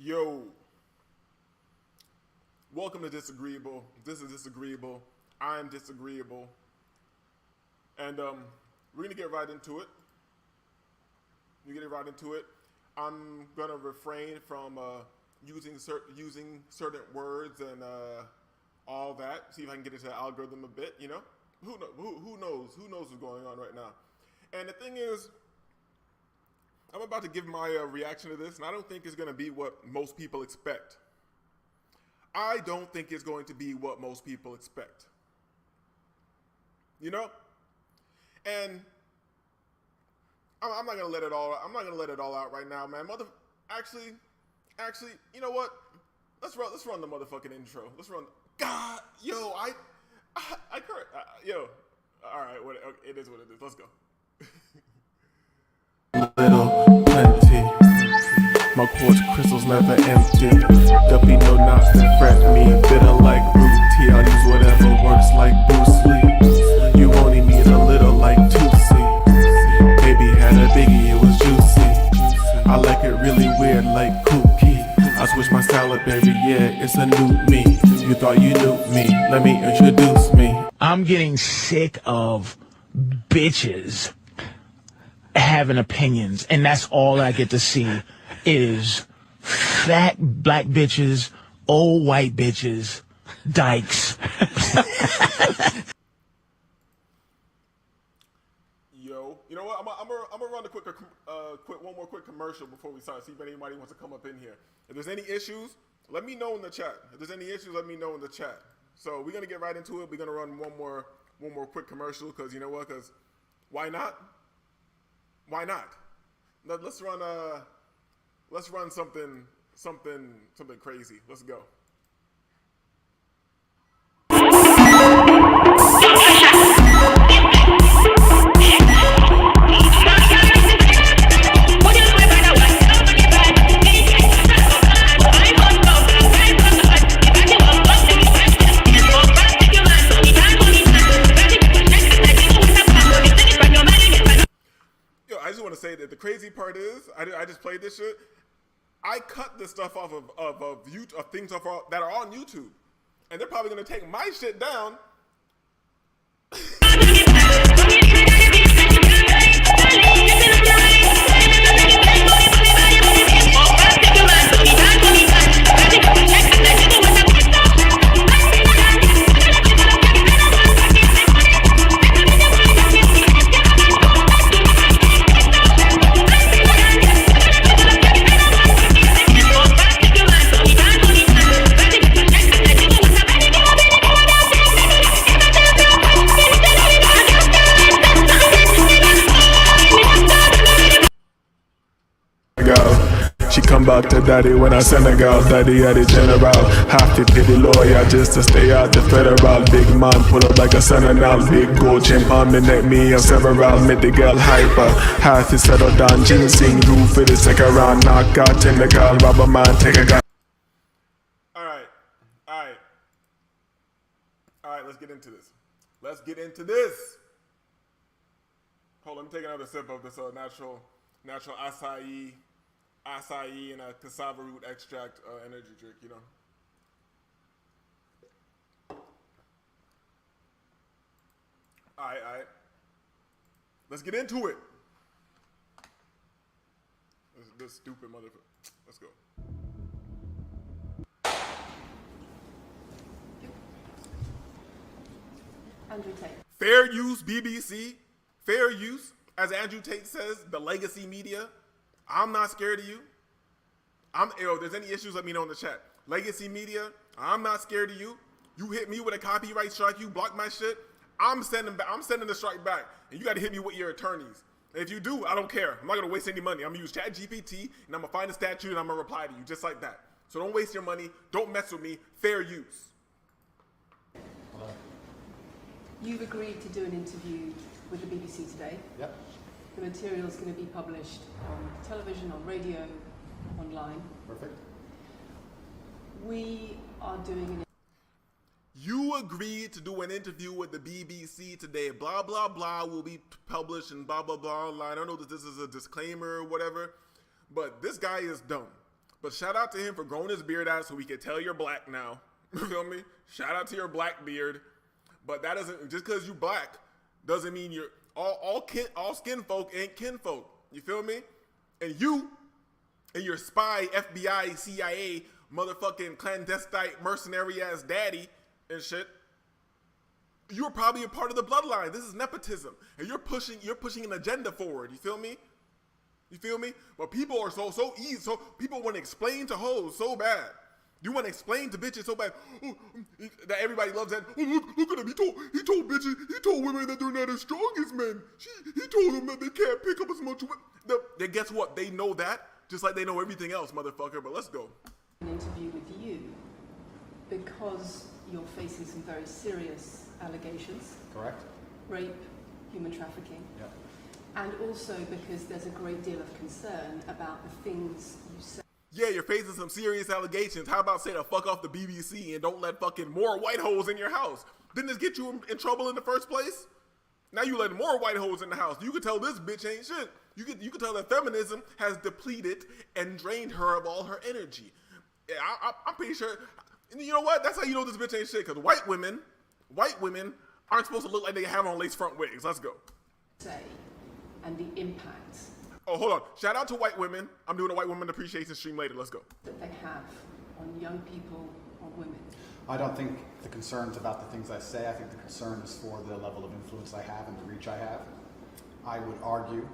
Yo, welcome to Disagreeable. This is Disagreeable. I'm disagreeable. And we're going to get right into it. I'm going to refrain from using certain words and all that. See if I can get into the algorithm a bit, you know? Who knows? Who knows what's going on right now? And the thing is, I'm about to give my reaction to this, and I don't think it's going to be what most people expect. I don't think it's going to be what most people expect. You know? And I'm not gonna let it all. I'm not gonna let it all out right now, man. Actually, you know what? Let's run the motherfucking intro. Let's run. God, yo, I yo. All right, it is what it is. Let's go. Little plenty. My quartz crystals never empty. There'll be no knots that fret me. Bitter like root tea. I'll use whatever works like Bruce Lee. You only need a little like Tootsie. Baby had a biggie, it was juicy. I like it really weird like kooky. I switch my style up every year, it's a new me. You thought you knew me, let me introduce me. I'm getting sick of bitches having opinions, and that's all I get to see is fat black bitches, old white bitches, dykes. Yo, you know what? I'm gonna run one more quick commercial before we start. See if anybody wants to come up in here. If there's any issues, let me know in the chat. So we're gonna get right into it. We're gonna run one more quick commercial because you know what? Because why not? Why not? Let's run something crazy. Let's go. I just want to say that the crazy part is, I just played this shit. I cut this stuff off of things that are on YouTube, and they're probably gonna take my shit down. She come back to daddy when I Senegal, daddy at the general. Half the pity lawyer just to stay out the federal. Big man pull up like a sentinel. Big gold chain on me neck, me and several. Make the girl hyper. Half is settle down, ginseng roof for the second round. Knock out in the girl, rubber man take a gun. Alright, let's get into this. Hold on, let me take another sip of this natural acai and a cassava root extract energy drink, you know. All right. Let's get into it. This stupid motherfucker. Let's go. Andrew Tate. Fair use, BBC. Fair use, as Andrew Tate says, the legacy media. I'm not scared of you. If there's any issues, let me know in the chat. Legacy media, I'm not scared of you. You hit me with a copyright strike, you block my shit, I'm sending the strike back. And you gotta hit me with your attorneys. And if you do, I don't care. I'm not gonna waste any money. I'm gonna use ChatGPT and I'm gonna find a statute and I'm gonna reply to you just like that. So don't waste your money, don't mess with me, fair use. You've agreed to do an interview with the BBC today. Yep. The material is going to be published on television, on radio, online. Perfect. We are doing an You agreed to do an interview with the BBC today. Blah, blah, blah will be published and blah, blah, blah online. I don't know that this is a disclaimer or whatever, but this guy is dumb. But shout out to him for growing his beard out so we can tell you're black now. You feel me? Shout out to your black beard. But that doesn't, just because you black doesn't mean you're all skin folk ain't kin folk. You feel me? And you and your spy, FBI, CIA, motherfucking clandestine mercenary ass daddy and shit, you're probably a part of the bloodline. This is nepotism. And you're pushing an agenda forward. You feel me? You feel me? But people are so easy. So people want to explain to hoes so bad. You want to explain to bitches so bad that everybody loves that. Oh, look at him. He told bitches, he told women that they're not as strong as men. He told them that they can't pick up as much. Then guess what? They know that just like they know everything else, motherfucker. But let's go. An interview with you because you're facing some very serious allegations. Correct. Rape, human trafficking. Yep. And also because there's a great deal of concern about the things you say. Yeah, you're facing some serious allegations. How about say the fuck off the BBC and don't let fucking more white hoes in your house? Didn't this get you in trouble in the first place? Now you let more white hoes in the house. You can tell this bitch ain't shit. You can tell that feminism has depleted and drained her of all her energy. Yeah, I'm pretty sure. You know what? That's how you know this bitch ain't shit. Because white women aren't supposed to look like they have on lace front wigs. Let's go. Say, and the impact Oh, hold on. Shout out to white women. I'm doing a white woman appreciation stream later. Let's go. that they have on young people or women. I don't think the concern's about the things I say. I think the concern is for the level of influence I have and the reach I have. I would argue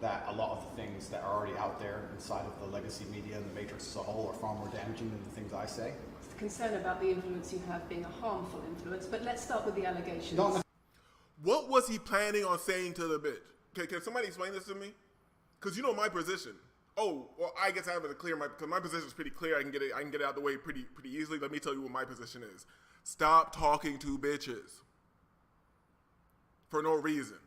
that a lot of the things that are already out there inside of the legacy media and the matrix as a whole are far more damaging than the things I say. It's the concern about the influence you have being a harmful influence, but let's start with the allegations. What was he planning on saying to the bitch? Can somebody explain this to me? Because you know my position. Oh, well, I guess I have to clear because my position is pretty clear. I can get it out of the way pretty easily. Let me tell you what my position is. Stop talking to bitches for no reason.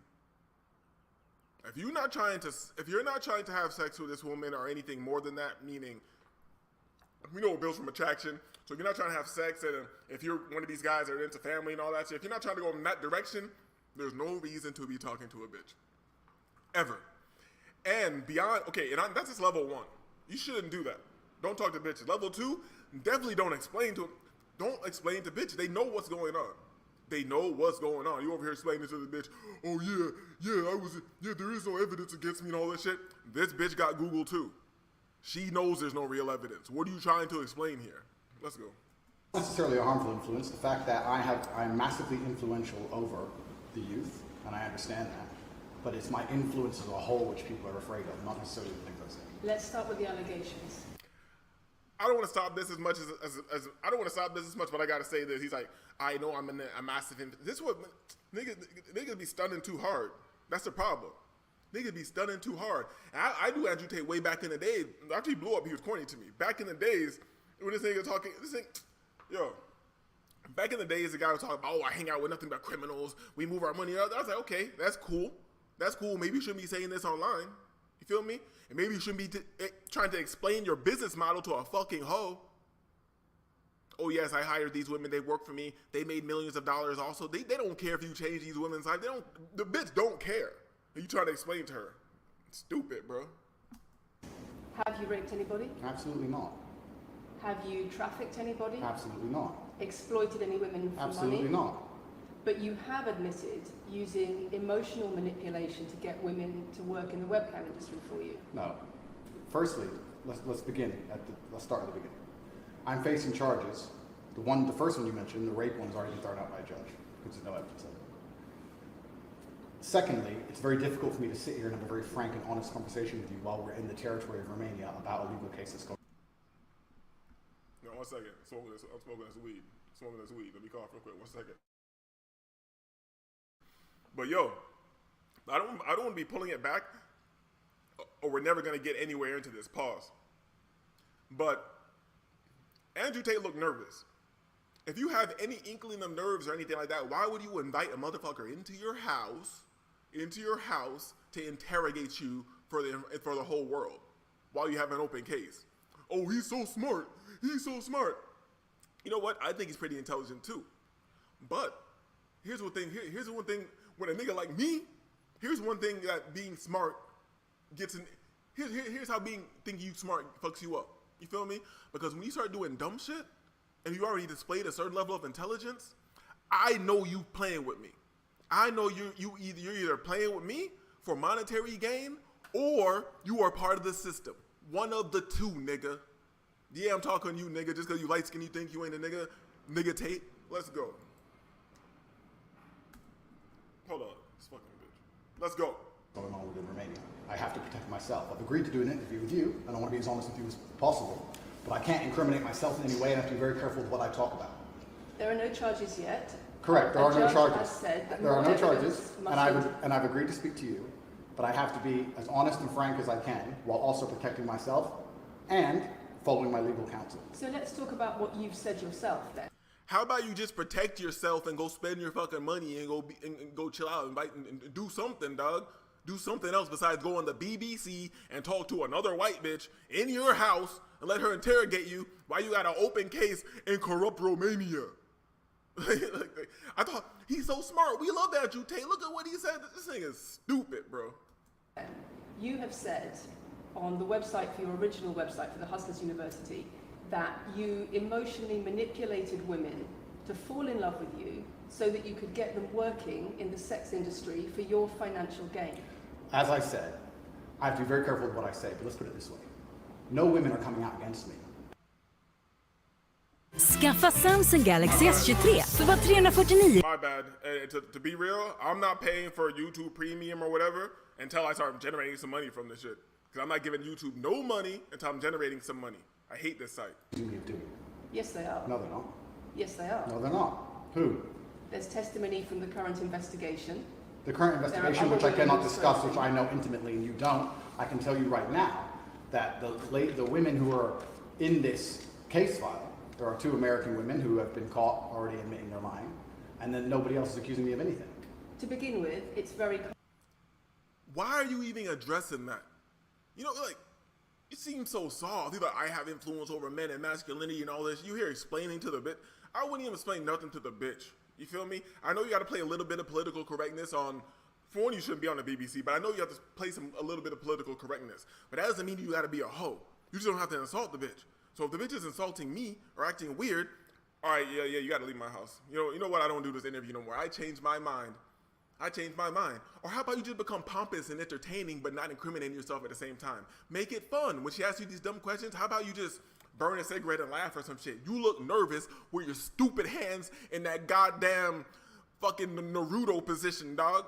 If you're not trying to have sex with this woman or anything more than that, meaning we know it builds from attraction. So if you're not trying to have sex, and if you're one of these guys that are into family and all that shit, if you're not trying to go in that direction, there's no reason to be talking to a bitch, ever. And beyond, okay, and that's just level 1. You shouldn't do that. Don't talk to bitches. Level 2, definitely don't explain to bitches. They know what's going on. They know what's going on. You over here explaining to the bitch, oh yeah, there is no evidence against me and all that shit. This bitch got Google too. She knows there's no real evidence. What are you trying to explain here? Let's go. Not necessarily a harmful influence. The fact that I'm massively influential over the youth, and I understand that. But it's my influence as a whole which people are afraid of, not necessarily the things I say. Let's start with the allegations. I don't want to stop this as much as I don't want to stop this as much, but I gotta say this. He's like, I know I'm a massive. This is what niggas be stunning too hard. That's the problem. Niggas be stunning too hard. And I knew Andrew Tate way back in the day. After he blew up, he was corny to me. Back in the days when this nigga talking, back in the days, the guy was talking about, oh, I hang out with nothing but criminals. We move our money out. I was like, okay, that's cool. That's cool. Maybe you shouldn't be saying this online. You feel me? And maybe you shouldn't be trying to explain your business model to a fucking hoe. Oh, yes, I hired these women. They work for me. They made millions of dollars also. They don't care if you change these women's life. The bitch don't care. And you trying to explain to her. Stupid, bro. Have you raped anybody? Absolutely not. Have you trafficked anybody? Absolutely not. Exploited any women for Absolutely money? not. But you have admitted using emotional manipulation to get women to work in the webcam industry for you. No. Firstly, let's begin let's start at the beginning. I'm facing charges. The first one you mentioned, the rape one's already been thrown out by a judge because there's no evidence of it. Secondly, it's very difficult for me to sit here and have a very frank and honest conversation with you while we're in the territory of Romania about a legal case that's going. No, 1 second. I'm smoking this weed. Let me cough real quick. 1 second. But yo, I don't want to be pulling it back, or we're never gonna get anywhere into this. Pause. But Andrew Tate looked nervous. If you have any inkling of nerves or anything like that, why would you invite a motherfucker into your house to interrogate you for the whole world while you have an open case? Oh, he's so smart. He's so smart. You know what? I think he's pretty intelligent too. But here's one thing. Here's one thing. When a nigga like me, here's one thing that being smart gets in. Here's how thinking you smart fucks you up. You feel me? Because when you start doing dumb shit, and you already displayed a certain level of intelligence, I know you playing with me. I know you're either playing with me for monetary gain, or you are part of the system. One of the two, nigga. Yeah, I'm talking to you, nigga. Just because you light skin, you think you ain't a nigga. Nigga Tate, let's go. Hold on, this fucking bitch. Let's go. Going on within Romania. I have to protect myself. I've agreed to do an interview with you, and I want to be as honest with you as possible. But I can't incriminate myself in any way, and I have to be very careful with what I talk about. There are no charges yet. Correct. There are no charges. There are no charges, and and I've agreed to speak to you. But I have to be as honest and frank as I can, while also protecting myself and following my legal counsel. So let's talk about what you've said yourself then. How about you just protect yourself and go spend your fucking money and go chill out and do something, dog. Do something else besides go on the BBC and talk to another white bitch in your house and let her interrogate you while you got an open case in corrupt Romania. I thought, he's so smart. We love that, you Tate. Look at what he said. This thing is stupid, bro. You have said on the website for your original website for the Hustlers University that you emotionally manipulated women to fall in love with you so that you could get them working in the sex industry for your financial gain. As I said, I have to be very careful with what I say, but let's put it this way. No women are coming out against me. Skaffa Samsung Galaxy S23 för bara $349. My bad. To be real, I'm not paying for YouTube Premium or whatever until I start generating some money from this shit. Because I'm not giving YouTube no money until I'm generating some money. I hate this site. Yes, they are. No, they're not. Yes, they are. No, they're not. Who? There's testimony from the current investigation. The current investigation, which I cannot discuss, which I know intimately and you don't. I can tell you right now that the women who are in this case file, there are 2 American women who have been caught already admitting they're lying, and then nobody else is accusing me of anything. To begin with, it's very... Why are you even addressing that? You know, like, you seem so soft. You're like, I have influence over men and masculinity and all this. You here explaining to the bitch. I wouldn't even explain nothing to the bitch. You feel me? I know you got to play a little bit of political correctness on... For one, you shouldn't be on the BBC, but I know you have to play a little bit of political correctness. But that doesn't mean you got to be a hoe. You just don't have to insult the bitch. So if the bitch is insulting me or acting weird, all right, yeah, you got to leave my house. You know what? I don't do this interview no more. I changed my mind. Or how about you just become pompous and entertaining but not incriminating yourself at the same time? Make it fun. When she asks you these dumb questions, how about you just burn a cigarette and laugh or some shit? You look nervous with your stupid hands in that goddamn fucking Naruto position, dog.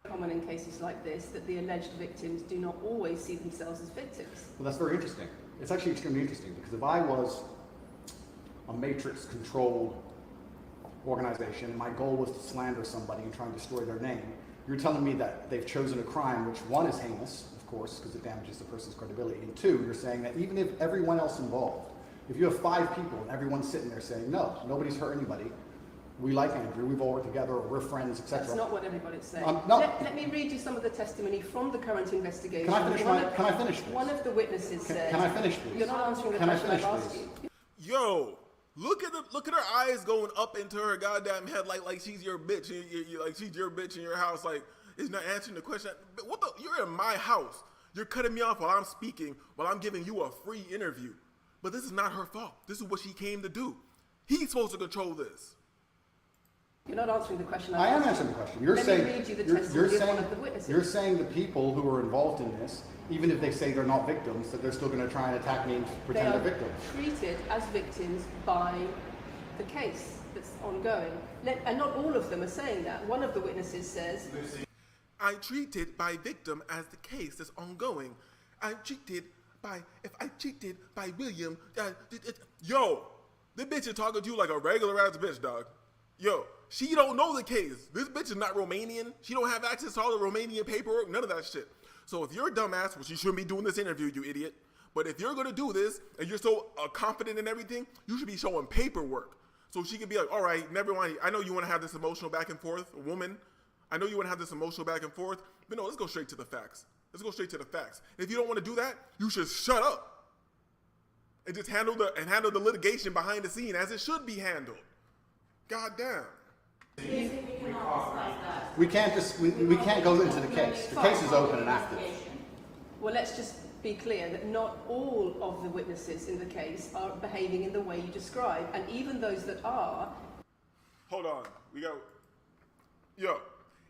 Common in cases like this that the alleged victims do not always see themselves as victims. Well, that's very interesting. It's actually extremely interesting because if I was a matrix-controlled organization, my goal was to slander somebody and try and destroy their name, you're telling me that they've chosen a crime which, 1, is heinous, of course, because it damages the person's credibility, and 2, you're saying that even if everyone else involved, if you have 5 people and everyone's sitting there saying, no, nobody's hurt anybody, we like Andrew, we've all worked together, or we're friends, etc. That's not what everybody's saying. No. Let me read you some of the testimony from the current investigation. Can I finish, please? One of the witnesses said... Can I finish, please? You're not answering the question I've asked you. Yo, look at her eyes going up into her goddamn head like she's your bitch, like she's your bitch in your house. Like, it's not answering the question. What the? You're in my house. You're cutting me off while I'm speaking, while I'm giving you a free interview. But this is not her fault. This is what she came to do. He's supposed to control this. You're not answering the question. I am answering the question. You're Let saying me read you the testimony of one of the witnesses. You're saying the people who are involved in this, even if they say they're not victims, that they're still going to try and attack me and pretend they're victims. Treated as victims by the case that's ongoing. And not all of them are saying that. One of the witnesses says, I treated by victim as the case that's ongoing. I cheated by William. Yo, this bitch is talking to you like a regular ass bitch, dog. Yo, she don't know the case. This bitch is not Romanian. She don't have access to all the Romanian paperwork, none of that shit. So if you're a dumbass, well, you shouldn't be doing this interview, you idiot. But if you're gonna do this and you're so confident in everything, you should be showing paperwork. So she can be like, all right, never mind. I know you wanna have this emotional back and forth, woman. I know you wanna have this emotional back and forth, but no, let's go straight to the facts. Let's go straight to the facts. If you don't wanna do that, you should shut up and just handle the litigation behind the scene as it should be handled. God damn. We can't go into the case. The case is open and active. Well, let's just be clear that not all of the witnesses in the case are behaving in the way you describe, and even those that are. Hold on. Yo,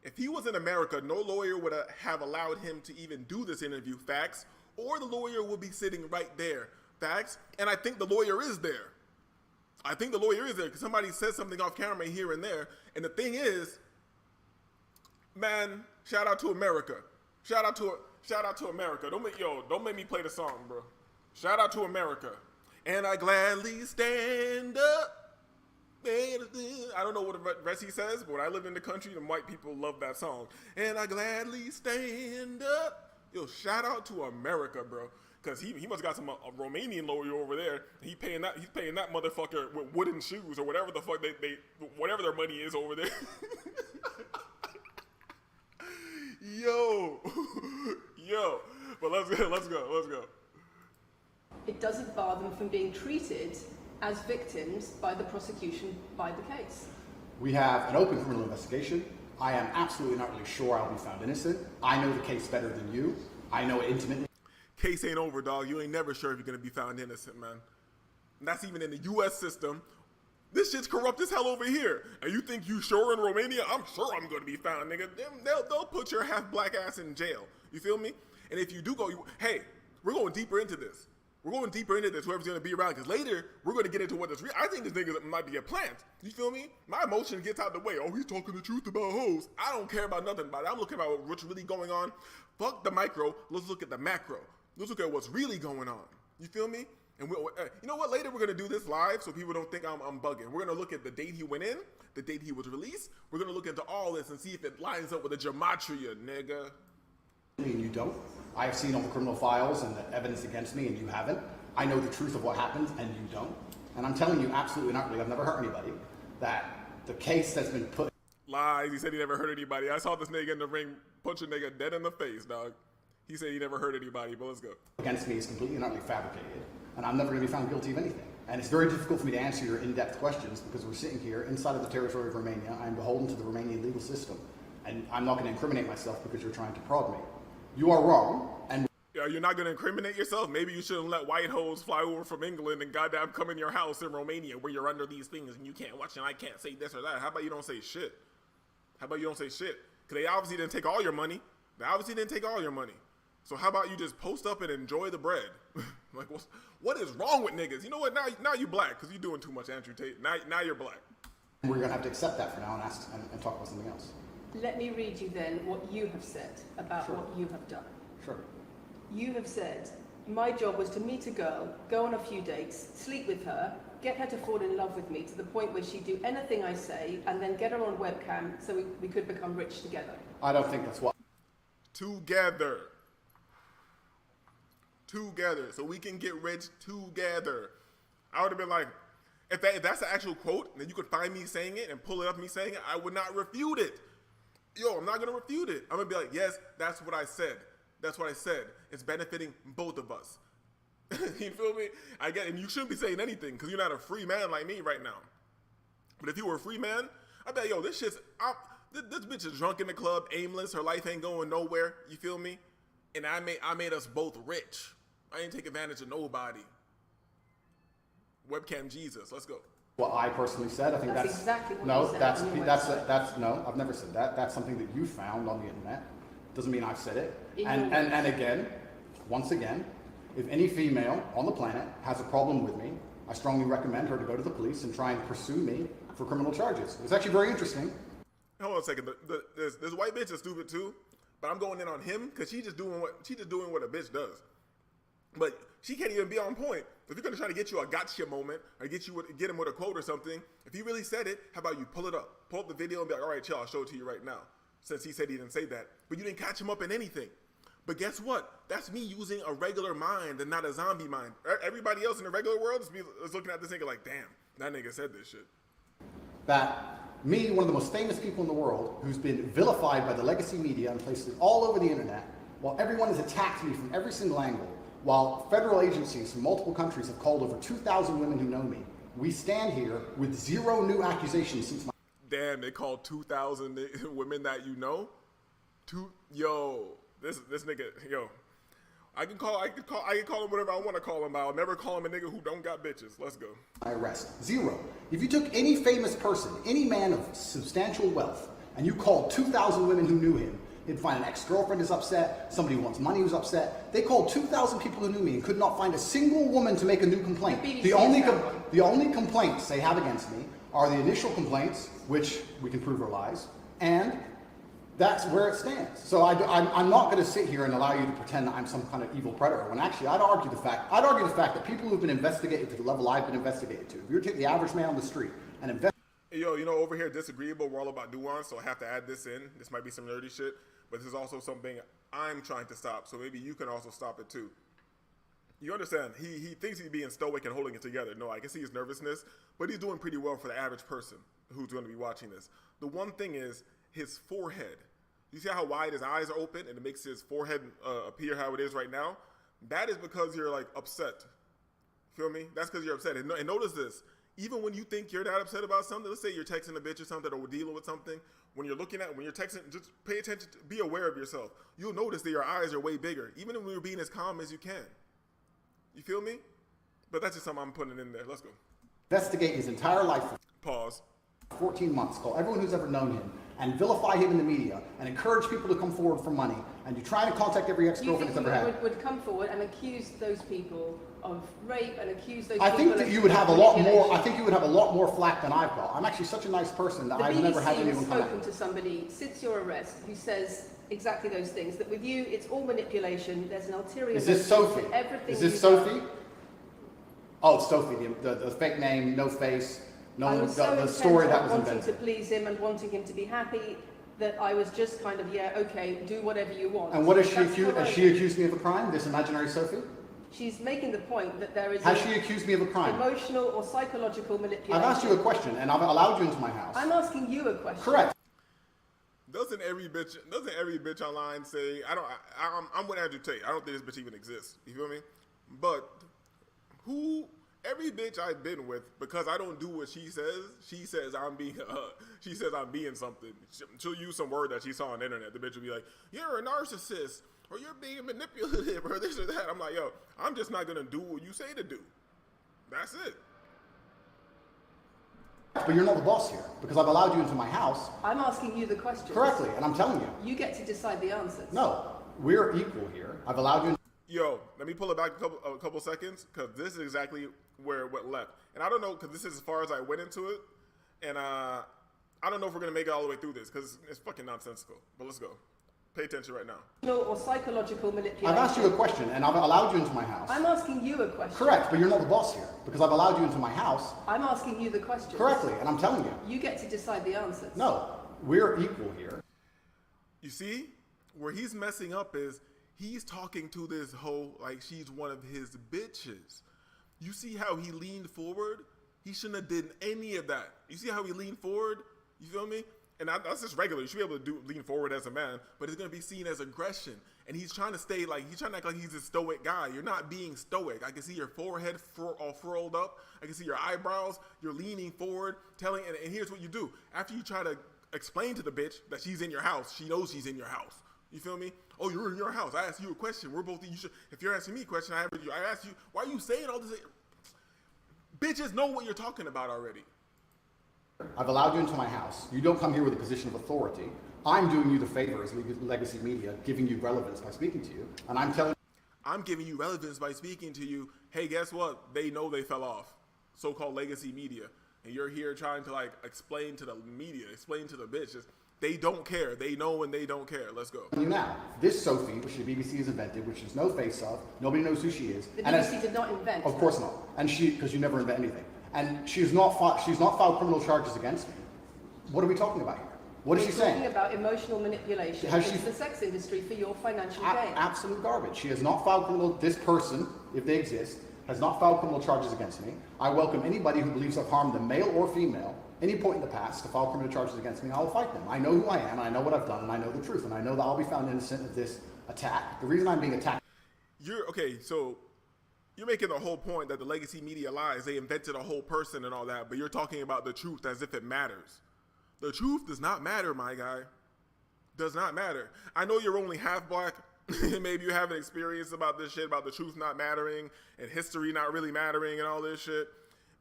if he was in America, no lawyer would have allowed him to even do this interview, facts, or the lawyer would be sitting right there, facts, and I think the lawyer is there. I think the lawyer is there because somebody says something off camera here and there, and the thing is, man, shout out to America. Shout out to America. Don't make me play the song, bro. Shout out to America. And I gladly stand up. I don't know what the rest he says, but when I lived in the country, the white people love that song. And I gladly stand up. Yo, shout out to America, bro. Cause he must have got some a Romanian lawyer over there. He's paying that motherfucker with wooden shoes or whatever the fuck they whatever their money is over there. Yo, but let's go. It doesn't bar them from being treated as victims by the prosecution by the case. We have an open criminal investigation. I am absolutely not really sure I'll be found innocent. I know the case better than you. I know it intimately. Case ain't over, dog. You ain't never sure if you're gonna be found innocent, man. And that's even in the U.S. system. This shit's corrupt as hell over here. And you think you sure in Romania? I'm sure I'm gonna be found, nigga. They'll put your half black ass in jail. You feel me? And if you do go, hey, we're going deeper into this. Whoever's gonna be around, because later we're gonna get into what this. I think this nigga might be a plant. You feel me? My emotion gets out the way. Oh, he's talking the truth about hoes. I don't care about nothing about it. I'm looking about what's really going on. Fuck the micro. Let's look at the macro. Let's look at what's really going on. You feel me? And you know what? Later we're gonna do this live so people don't think I'm bugging. We're gonna look at the date he went in, the date he was released. We're gonna look into all this and see if it lines up with the gematria, nigga. And you don't. I have seen all the criminal files and the evidence against me, and you haven't. I know the truth of what happened, and you don't. And I'm telling you, absolutely not really. I've never hurt anybody. That the case that's been put. Lies. He said he never hurt anybody. I saw this nigga in the ring punch a nigga dead in the face, dog. He said he never hurt anybody, but let's go. Against me is completely and utterly fabricated, and I'm never going to be found guilty of anything. And it's very difficult for me to answer your in-depth questions because we're sitting here inside of the territory of Romania. I'm beholden to the Romanian legal system, and I'm not going to incriminate myself because you're trying to prod me. You are wrong, and you're not going to incriminate yourself? Maybe you shouldn't let white hoes fly over from England and goddamn come in your house in Romania where you're under these things and you can't watch and I can't say this or that. How about you don't say shit? Because they obviously didn't take all your money. So how about you just post up and enjoy the bread? Like, what is wrong with niggas? You know what? Now you black because you're doing too much, Andrew Tate. Now you're black. we're going to have to accept that for now and ask and talk about something else. Let me read you then what you have said about Sure. what you have done. Sure. You have said, my job was to meet a girl, go on a few dates, sleep with her, get her to fall in love with me to the point where she'd do anything I say, and then get her on webcam so we could become rich together. I don't think that's what. Together. So we can get rich together. I would have been like, if that's the actual quote, then you could find me saying it and pull it up me saying it, I would not refute it. I'm not going to refute it. I'm going to be like, yes, that's what I said. It's benefiting both of us. You feel me? I get, and you shouldn't be saying anything because you're not a free man like me right now. But if you were a free man, I'd be like, this bitch is drunk in the club, aimless, her life ain't going nowhere. You feel me? And I made us both rich. I ain't take advantage of nobody. Webcam Jesus, let's go. What I personally said, I think That's that's exactly what no, you said that's on your that's website. no, I've never said that. That's something that you found on the internet. Doesn't mean I've said it. In And your and again, once again, if any female on the planet has a problem with me, I strongly recommend her to go to the police and try and pursue me for criminal charges. It's actually very interesting. Hold on a second. This white bitch is stupid too, but I'm going in on him because she's just doing what a bitch does. But she can't even be on point. If you're gonna try to get you a gotcha moment or get him with a quote or something, if he really said it, how about you pull up the video and be like, all right, chill, I'll show it to you right now. Since he said he didn't say that, but you didn't catch him up in anything. But guess what? That's me using a regular mind and not a zombie mind. Everybody else in the regular world is looking at this nigga like, damn, that nigga said this shit. That me, one of the most famous people in the world, who's been vilified by the legacy media and places all over the internet, while everyone has attacked me from every single angle, while federal agencies from multiple countries have called over 2,000 women who know me, we stand here with 0 new accusations since my... Damn, they called 2,000 women that you know? This nigga, I can call him whatever I want to call him, but I'll never call him a nigga who don't got bitches. Let's go. My arrest. 0. If you took any famous person, any man of substantial wealth, and you called 2,000 women who knew him, he'd find an ex-girlfriend is upset, somebody who wants money who's upset. They called 2,000 people who knew me and could not find a single woman to make a new complaint. The only complaints they have against me are the initial complaints, which we can prove are lies, and that's where it stands. So I'm not going to sit here and allow you to pretend that I'm some kind of evil predator, when actually I'd argue the fact that people who've been investigated to the level I've been investigated to, if you take the average man on the street and investigate. Yo, you know, over here, disagreeable, we're all about nuance, so I have to add this in. This might be some nerdy shit, but this is also something I'm trying to stop, so maybe you can also stop it too. You understand, he thinks he's being stoic and holding it together. No, I can see his nervousness, but he's doing pretty well for the average person who's going to be watching this. The one thing is his forehead. You see how wide his eyes are open and it makes his forehead appear how it is right now? That is because you're like upset. Feel me? That's because you're upset. And notice this, even when you think you're not upset about something, let's say you're texting a bitch or something or dealing with something, when you're texting, just pay attention, be aware of yourself. You'll notice that your eyes are way bigger, even when you're being as calm as you can. You feel me? But that's just something I'm putting in there. Let's go. Investigate his entire life. Pause. 14 months, call everyone who's ever known him and vilify him in the media and encourage people to come forward for money, and you try to contact every ex-girlfriend that's ever had. Would come forward and accuse those people of rape and accuse those I people think that of you would have a lot more. manipulation. I think you would have a lot more flack than I've got. I'm actually such a nice person that The I've BBC never had anyone has come spoken at. to somebody since your arrest who says exactly those things. That with you, it's all manipulation. There's an ulterior. Is this motive Sophie? to everything. Is this you've Sophie? done. Oh, it's Sophie, the fake name, no face, I no was so the story intent that on was wanting invented. to please him and wanting him to be happy that I was just kind of, yeah, okay, do whatever you want. And what is she That's accused? what Has I she did. accused me of a crime? This imaginary Sophie? She's making the point that there is Has she accused me of a crime? emotional or psychological manipulation. I've asked you a question and I've allowed you into my house. I'm asking you a question. Correct. Doesn't every bitch online say, I'm with Andrew Tate. I don't think this bitch even exists. You feel me? But every bitch I've been with, because I don't do what she says I'm being something. She'll use some word that she saw on the internet. The bitch will be like, you're a narcissist, or you're being manipulative, or this or that. I'm like, yo, I'm just not gonna do what you say to do. That's it. But you're not the boss here, because I've allowed you into my house I'm asking you the question. correctly, and I'm telling you. You get to decide the answers. No, we're equal here. I've allowed you. Yo, let me pull it back a couple seconds, because this is exactly where it went left. And I don't know, because this is as far as I went into it, and I don't know if we're going to make it all the way through this, because it's fucking nonsensical. But let's go. Pay attention right now. Emotional or psychological manipulation. I've asked you a question, and I've allowed you into my house. I'm asking you a question. Correct, but you're not the boss here, because I've allowed you into my house I'm asking you the question. correctly, and I'm telling you. You get to decide the answers. No, we're equal here. You see, where he's messing up is he's talking to this hoe like she's one of his bitches. You see how he leaned forward? He shouldn't have did any of that. You see how he leaned forward? You feel me? And that's just regular. You should be able to lean forward as a man, but it's going to be seen as aggression. And he's trying to he's trying to act like he's a stoic guy. You're not being stoic. I can see your forehead all furled up. I can see your eyebrows. You're leaning forward, and here's what you do. After you try to explain to the bitch that she's in your house, she knows she's in your house. You feel me? Oh, you're in your house. I asked you a question. If you're asking me a question, I asked you, why are you saying all this? Bitches know what you're talking about already. I've allowed you into my house. You don't come here with a position of authority. I'm doing you the favor as legacy media, giving you relevance by speaking to you. And I'm giving you relevance by speaking to you. Hey, guess what? They know they fell off. So-called legacy media. And you're here trying to explain to the media, explain to the bitches. They don't care. They know and they don't care. Let's go. you now, this Sophie, which the BBC has invented, which there's no face of, nobody knows who she is. The and BBC did not invent. Of course not. And because you never invent anything. And she's not filed criminal charges against me. What are we talking about here? What is she We're talking saying? about emotional manipulation Has into she- the sex industry for your financial gain. Absolute garbage. She has not filed this person, if they exist, has not filed criminal charges against me. I welcome anybody who believes I've harmed them, male or female, any point in the past to file criminal charges against me, and I will fight them. I know who I am, and I know what I've done, and I know the truth, and I know that I'll be found innocent of this attack. The reason I'm being attacked. So you're making the whole point that the legacy media lies. They invented a whole person and all that, but you're talking about the truth as if it matters. The truth does not matter, my guy. Does not matter. I know you're only half black, Maybe you have an experience about this shit, about the truth not mattering and history not really mattering and all this shit.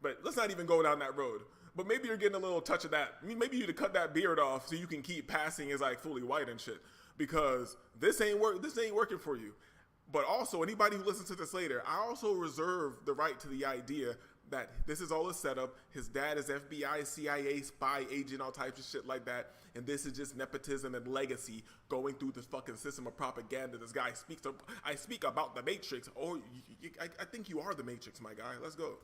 But let's not even go down that road. But maybe you're getting a little touch of that. I mean, maybe you need to cut that beard off so you can keep passing as like fully white and shit. Because this ain't working for you. But also, anybody who listens to this later, I also reserve the right to the idea that this is all a setup. His dad is FBI, CIA, spy agent, all types of shit like that. And this is just nepotism and legacy going through this fucking system of propaganda. This guy speaks. I speak about the Matrix. Oh, I think you are the Matrix, my guy. Let's go.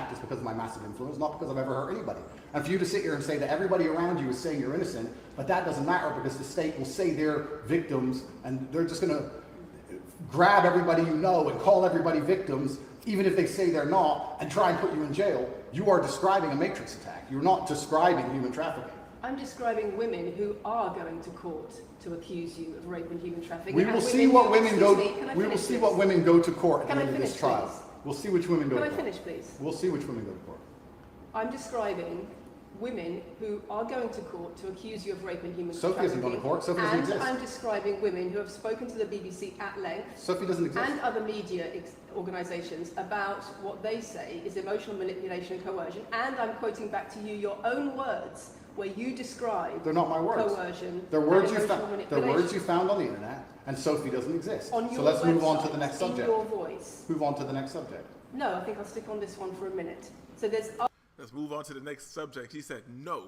Just because of my massive influence, not because I've ever hurt anybody. And for you to sit here and say that everybody around you is saying you're innocent, but that doesn't matter because the state will say they're victims and they're just going to grab everybody you know and call everybody victims, even if they say they're not, and try and put you in jail. You are describing a matrix attack. You're not describing human trafficking. I'm describing women who are going to court to accuse you of rape and human trafficking. We will see what women go. We will see what women go to court at the end of this trial. Please? We'll see which women go to court. Can I finish, please? We'll see which women go to court. I'm describing women who are going to court to accuse you of rape and human Sophie trafficking. hasn't gone to court. Sophie doesn't exist. And I'm describing women who have spoken to the BBC at length. Sophie doesn't exist. And other media organisations about what they say is emotional manipulation and coercion. And I'm quoting back to you your own words where you describe They're not my words. Coercion. They're words They're words you found on the internet, and Sophie doesn't exist. On your so let's move on to the next in subject. your voice. Move on to the next subject. No, I think I'll stick on this one for a minute. So there's. Let's move on to the next subject. He said, no.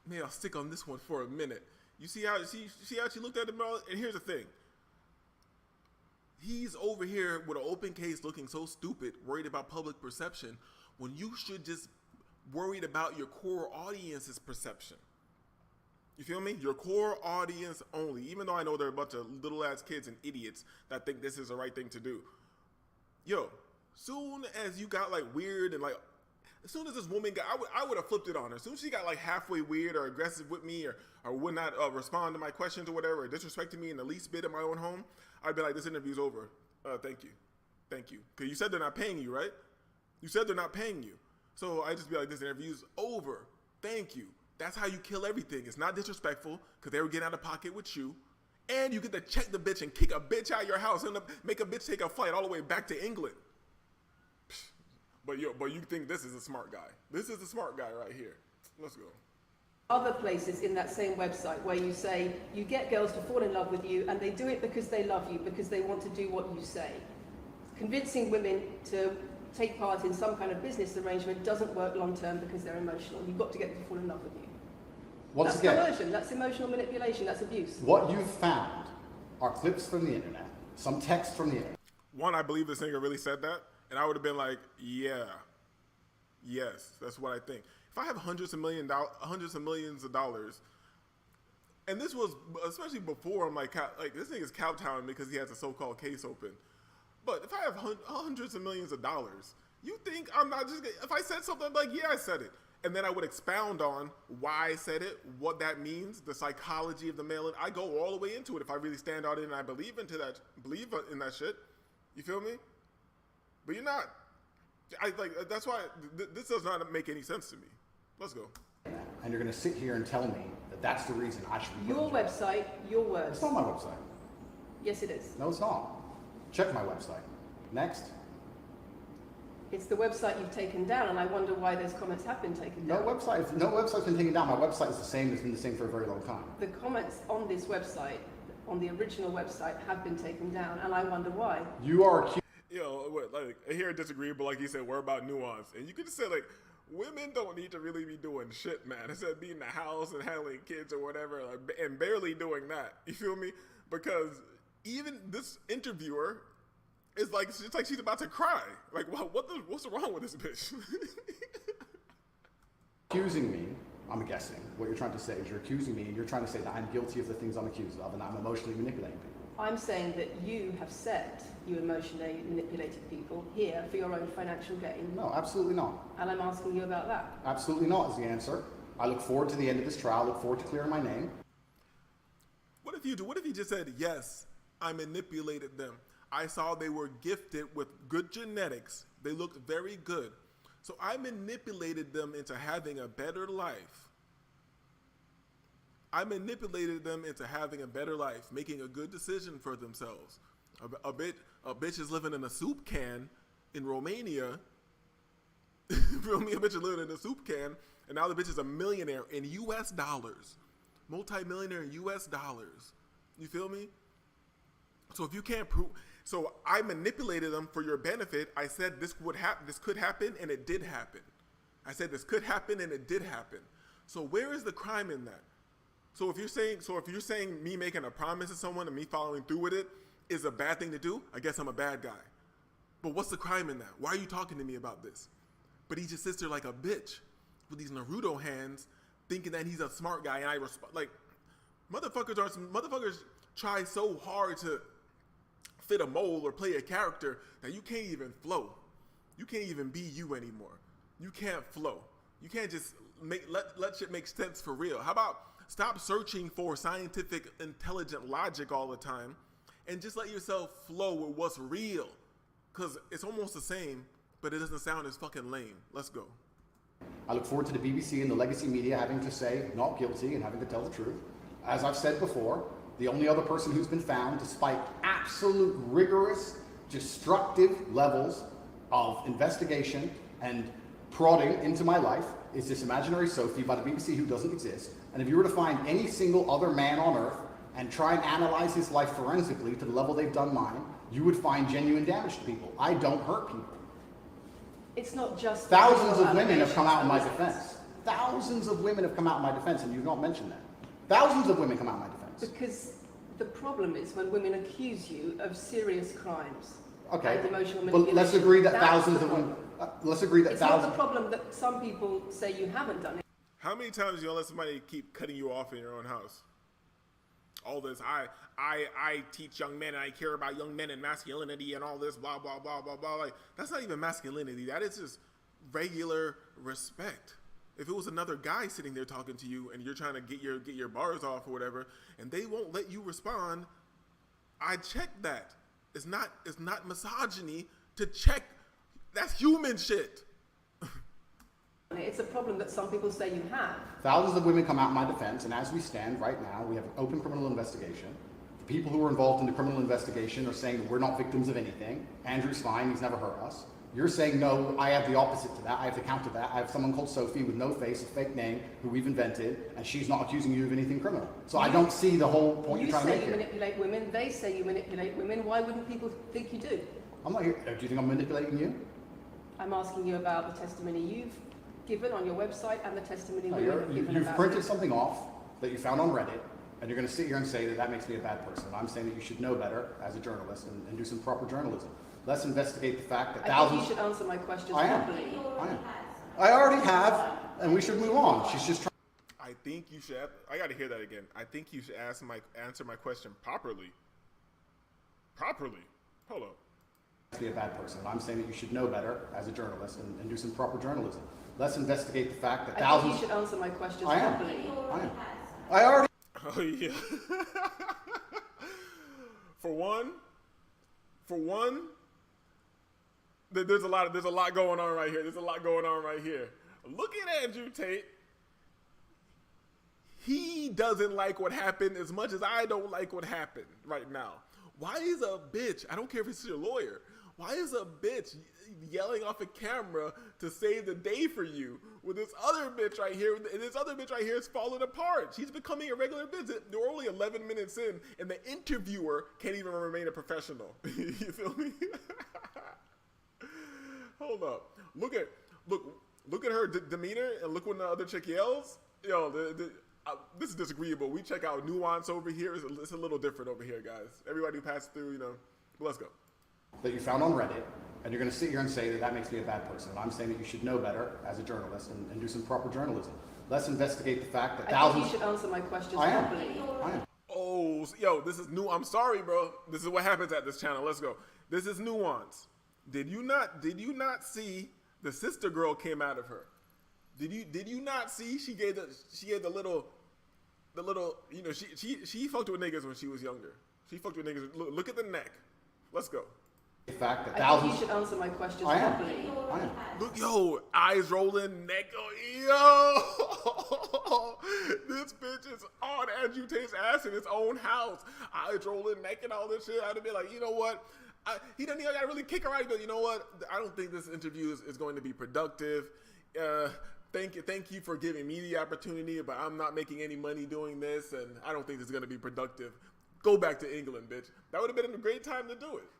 Man, I'll stick on this one for a minute. You see how she looked at him? And here's the thing. He's over here with an open case looking so stupid, worried about public perception, when you should just worried about your core audience's perception. You feel me? Your core audience only. Even though I know there are a bunch of little ass kids and idiots that think this is the right thing to do. Yo, soon as you got like weird and like, as soon as this woman got, I would have flipped it on her. As soon as she got like halfway weird or aggressive with me or would not respond to my questions or whatever, or disrespected me in the least bit in my own home, I'd be like, this interview's over. Thank you. Thank you. Because you said they're not paying you, right? You said they're not paying you. So I just be like, this interview's over. Thank you. That's how you kill everything. It's not disrespectful because they were getting out of pocket with you. And you get to check the bitch and kick a bitch out of your house and make a bitch take a flight all the way back to England. But you think this is a smart guy. This is the smart guy right here. Let's go. Other places in that same website where you say you get girls to fall in love with you and they do it because they love you, because they want to do what you say. Convincing women to take part in some kind of business arrangement doesn't work long term because they're emotional. You've got to get them to fall in love with you. That's coercion, that's emotional manipulation, that's abuse. What you've found are clips from the internet, some text from the internet. One, I believe this nigga really said that, and I would have been like, yeah, yes, that's what I think. If I have hundreds of millions of dollars, and this was especially before I'm like this nigga's kowtowing because he has a so-called case open. But if I have hundreds of millions of dollars, you think I'm not just if I said something, I'm like, yeah, I said it. And then I would expound on why I said it, what that means, the psychology of the male. I go all the way into it if I really stand out in it and I believe in that shit. You feel me? But you're not. That's why this does not make any sense to me. Let's go. And you're going to sit here and tell me that that's the reason I should be Your website, your words. It's not my website. Yes, it is. No, it's not. Check my website. Next. It's the website you've taken down, and I wonder why those comments have been taken down. No website's been taken down. My website is the same. It's been the same for a very long time. The comments on this website, on the original website, have been taken down, and I wonder why. You are accused. I hear it disagree, but like you said, we're about nuance. And you could just say, like, women don't need to really be doing shit, man. Instead of being in the house and handling kids or whatever, and barely doing that. You feel me? Because even this interviewer is like, it's like she's about to cry. Like, what's wrong with this bitch? Accusing me, I'm guessing, what you're trying to say is you're accusing me and you're trying to say that I'm guilty of the things I'm accused of and I'm emotionally manipulating people. I'm saying that you have said you emotionally manipulated people here for your own financial gain. No, absolutely not. And I'm asking you about that. Absolutely not is the answer. I look forward to the end of this trial. I look forward to clearing my name. What if you just said, yes, I manipulated them. I saw they were gifted with good genetics. They looked very good. So I manipulated them into having a better life. I manipulated them into having a better life, making a good decision for themselves. A bitch is living in a soup can in Romania. Feel me? A bitch is living in a soup can, and now the bitch is a millionaire in U.S. dollars, multi-millionaire in U.S. dollars. You feel me? So if you can't prove, so I manipulated them for your benefit. I said this could happen, and it did happen. I said this could happen, and it did happen. So where is the crime in that? So if you're saying me making a promise to someone and me following through with it is a bad thing to do, I guess I'm a bad guy. But what's the crime in that? Why are you talking to me about this? But he just sits there like a bitch with these Naruto hands, thinking that he's a smart guy, and I respond like motherfuckers try so hard to fit a mold or play a character that you can't even flow. You can't even be you anymore. You can't flow. You can't just let shit make sense for real. How about stop searching for scientific, intelligent logic all the time and just let yourself flow with what's real? Because it's almost the same, but it doesn't sound as fucking lame. Let's go. I look forward to the BBC and the legacy media having to say not guilty and having to tell the truth. As I've said before, the only other person who's been found, despite absolute rigorous, destructive levels of investigation and prodding into my life, is this imaginary Sophie by the BBC who doesn't exist. And if you were to find any single other man on earth and try and analyze his life forensically to the level they've done mine, you would find genuine damage to people. I don't hurt people. It's not just... Thousands of women have come out in my defense. Thousands of women have come out in my defense, and you've not mentioned that. Thousands of women come out in my defense. Because the problem is when women accuse you of serious crimes. Okay, and emotional but manipulation. let's agree that That's thousands the of women... problem. let's agree that It's thousands... not the problem that some people say you haven't done it. How many times do you let somebody keep cutting you off in your own house? All this, I teach young men and I care about young men and masculinity and all this, blah, blah, blah, blah, blah. Like, that's not even masculinity. That is just regular respect. If it was another guy sitting there talking to you and you're trying to get your bars off or whatever, and they won't let you respond, I check that. It's not misogyny to check. That's human shit. It's a problem that some people say you have. Thousands of women come out in my defense, and as we stand right now, we have an open criminal investigation. The people who are involved in the criminal investigation are saying that we're not victims of anything. Andrew's fine, he's never hurt us. You're saying, no, I have the opposite to that. I have to counter that. I have someone called Sophie with no face, a fake name, who we've invented, and she's not accusing you of anything criminal. So I don't see the whole point you're trying to make here. You say you manipulate women, they say you manipulate women. Why wouldn't people think you do? I'm not here. Do you think I'm manipulating you? I'm asking you about the testimony you've given on your website and the testimony No, women have given you've about printed you. something off that you found on Reddit, and you're going to sit here and say that that makes me a bad person. I'm saying that you should know better as a journalist and do some proper journalism. Let's investigate the fact that I thousands... think you should answer my questions I am. properly. I am. I already have, and we should move on. She's just trying... I think you should. I got to hear that again. I think you should answer my question properly. Properly. Hold up. ...be a bad person. I'm saying that you should know better as a journalist and do some proper journalism. Let's investigate the fact that thousands... I think you should answer my questions I am. properly. I am. I already... Oh yeah. For one, there's a lot going on right here. There's a lot going on right here. Look at Andrew Tate. He doesn't like what happened as much as I don't like what happened right now. Why is a bitch, I don't care if it's your lawyer, why is a bitch yelling off a camera to save the day for you with this other bitch right here, and this other bitch right here is falling apart? She's becoming a regular bitch. They're only 11 minutes in, and the interviewer can't even remain a professional. You feel me? Hold up. Look at her demeanor, and look when the other chick yells. Yo, this is disagreeable. We check out nuance over here. It's a little different over here, guys. Everybody who passed through, let's go. ...that you found on Reddit, and you're going to sit here and say that that makes me a bad person. I'm saying that you should know better as a journalist and do some proper journalism. Let's investigate the fact that thousands... I think you should answer my questions I am. properly. I am. Oh, yo, this is new. I'm sorry, bro. This is what happens at this channel. Let's go. This is nuance. Did you not see the sister girl came out of her? Did you not see she gave the little she fucked with niggas when she was younger. She fucked with niggas. Look at the neck. Let's go. The fact that I thousands. think you should answer my questions I am. properly. I am. Look, yo, eyes rolling, neck, yo, this bitch is on Andrew Tate's ass in his own house. Eyes rolling, neck, and all this shit. I'd be like, you know what? He doesn't even gotta really kick her out. But you know what? I don't think this interview is going to be productive. Thank you for giving me the opportunity, but I'm not making any money doing this, and I don't think this is going to be productive. Go back to England, bitch. That would have been a great time to do it.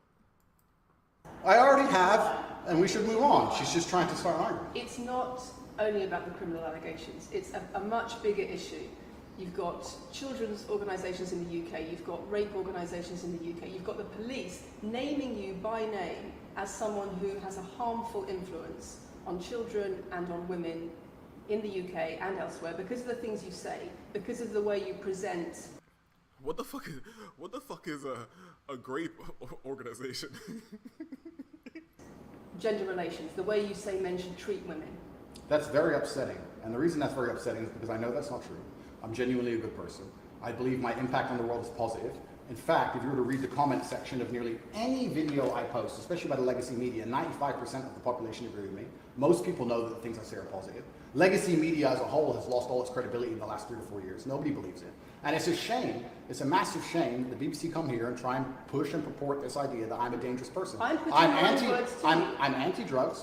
I already have, and we should move on. She's just trying to start an argument. It's not only about the criminal allegations. It's a much bigger issue. You've got children's organisations in the UK, you've got rape organisations in the UK, you've got the police naming you by name as someone who has a harmful influence on children and on women in the UK and elsewhere because of the things you say, because of the way you present. What the fuck is a grape organization? Gender relations, the way you say men should treat women. That's very upsetting. And the reason that's very upsetting is because I know that's not true. I'm genuinely a good person. I believe my impact on the world is positive. In fact, if you were to read the comment section of nearly any video I post, especially by the legacy media, 95% of the population agree with me. Most people know that the things I say are positive. Legacy media as a whole has lost all its credibility in the last 3 to 4 years. Nobody believes it. And it's a shame, it's a massive shame that the BBC come here and try and push and purport this idea that I'm a dangerous person. I'm anti-drugs.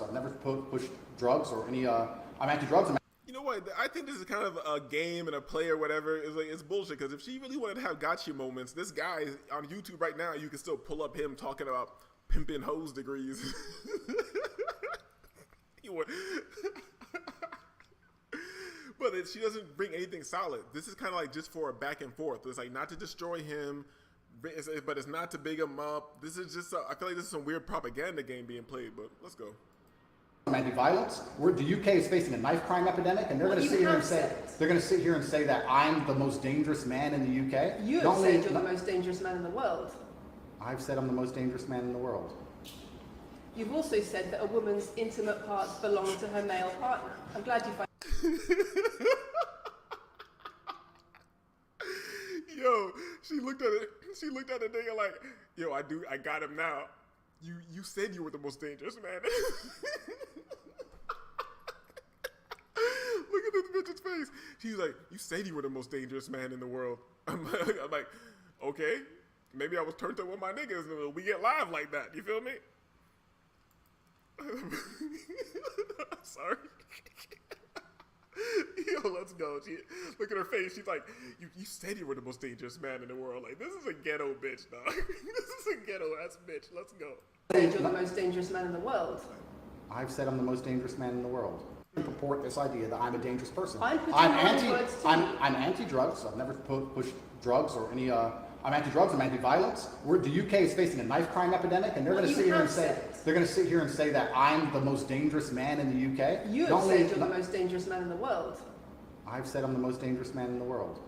I've never pushed drugs or any, I'm anti-drugs. You know what? I think this is kind of a game and a play or whatever. It's bullshit, because if she really wanted to have gotcha moments, this guy on YouTube right now, you can still pull up him talking about pimping hose degrees. But she doesn't bring anything solid. This is kind of like just for a back and forth. It's like not to destroy him, but it's not to big him up. This is just, I feel like this is some weird propaganda game being played, but let's go. Anti-violence. The UK is facing a knife crime epidemic, and they're going to sit here and say that I'm the most dangerous man in the UK. You have said you're the most dangerous man in the world. I've said I'm the most dangerous man in the world. You've also said that a woman's intimate parts belong to her male partner. I'm glad you find. Yo, she looked at it. She looked at the nigga like, yo, I got him now. You said you were the most dangerous man. Look at this bitch's face. She's like, you said you were the most dangerous man in the world. I'm like, okay, maybe I was turned up with my niggas. We get live like that. You feel me? Sorry. Yo, let's go. Look at her face. She's like, you said you were the most dangerous man in the world. Like, this is a ghetto bitch, dog. This is a ghetto ass bitch. Let's go. You're the most dangerous man in the world. I've said I'm the most dangerous man in the world. I purport this idea that I'm a dangerous person. I'm anti-drugs. I've never pushed drugs or any. I'm anti-drugs. I'm anti-violence. The UK is facing a knife crime epidemic, and they're going to sit here and say that I'm the most dangerous man in the UK. You have said you're the most dangerous man in the world. I've said I'm the most dangerous man in the world.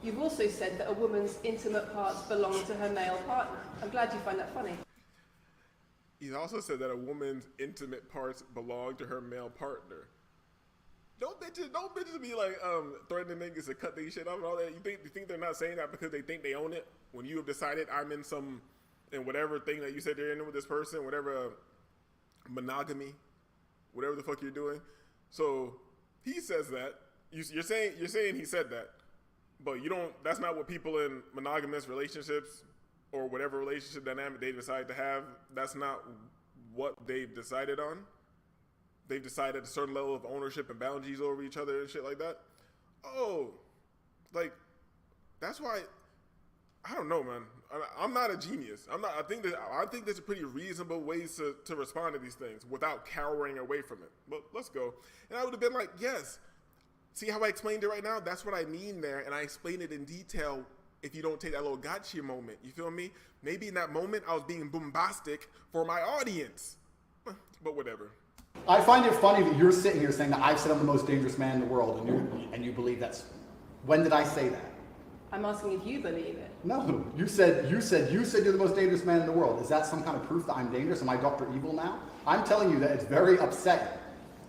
You've also said that a woman's intimate parts belong to her male partner. I'm glad you find that funny. He's also said that a woman's intimate parts belong to her male partner. Don't bitches be like threatening niggas to cut their shit off and all that. You think they're not saying that because they think they own it? When you have decided I'm in whatever thing that you said you're in with this person, whatever monogamy, whatever the fuck you're doing. So he says that. You're saying he said that, but you don't. That's not what people in monogamous relationships or whatever relationship dynamic they decide to have. That's not what they've decided on. They've decided a certain level of ownership and boundaries over each other and shit like that. Oh, like, that's why, I don't know, man. I'm not a genius. I think there's a pretty reasonable ways to respond to these things without cowering away from it. But let's go. And I would have been like, yes. See how I explained it right now? That's what I mean there. And I explained it in detail if you don't take that little gotcha moment. You feel me? Maybe in that moment I was being bombastic for my audience. But whatever. I find it funny that you're sitting here saying that I've said I'm the most dangerous man in the world, and you believe that's. When did I say that? I'm asking if you believe it. No, you said you're the most dangerous man in the world. Is that some kind of proof that I'm dangerous? Am I Dr. Evil now? I'm telling you that it's very upsetting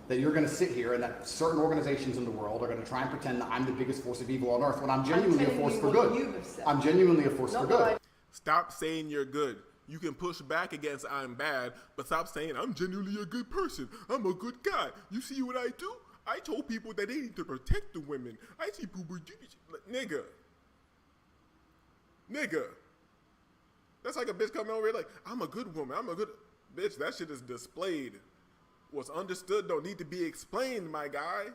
that you're going to sit here and that certain organizations in the world are going to try and pretend that I'm the biggest force of evil on earth when I'm genuinely a force for good. I'm genuinely a force for good. Stop saying you're good. You can push back against I'm bad, but stop saying I'm genuinely a good person. I'm a good guy. You see what I do? I told people that they need to protect the women. I see people, nigga. That's like a bitch coming over here like, I'm a good woman. I'm a good bitch. That shit is displayed. What's understood don't need to be explained, my guy.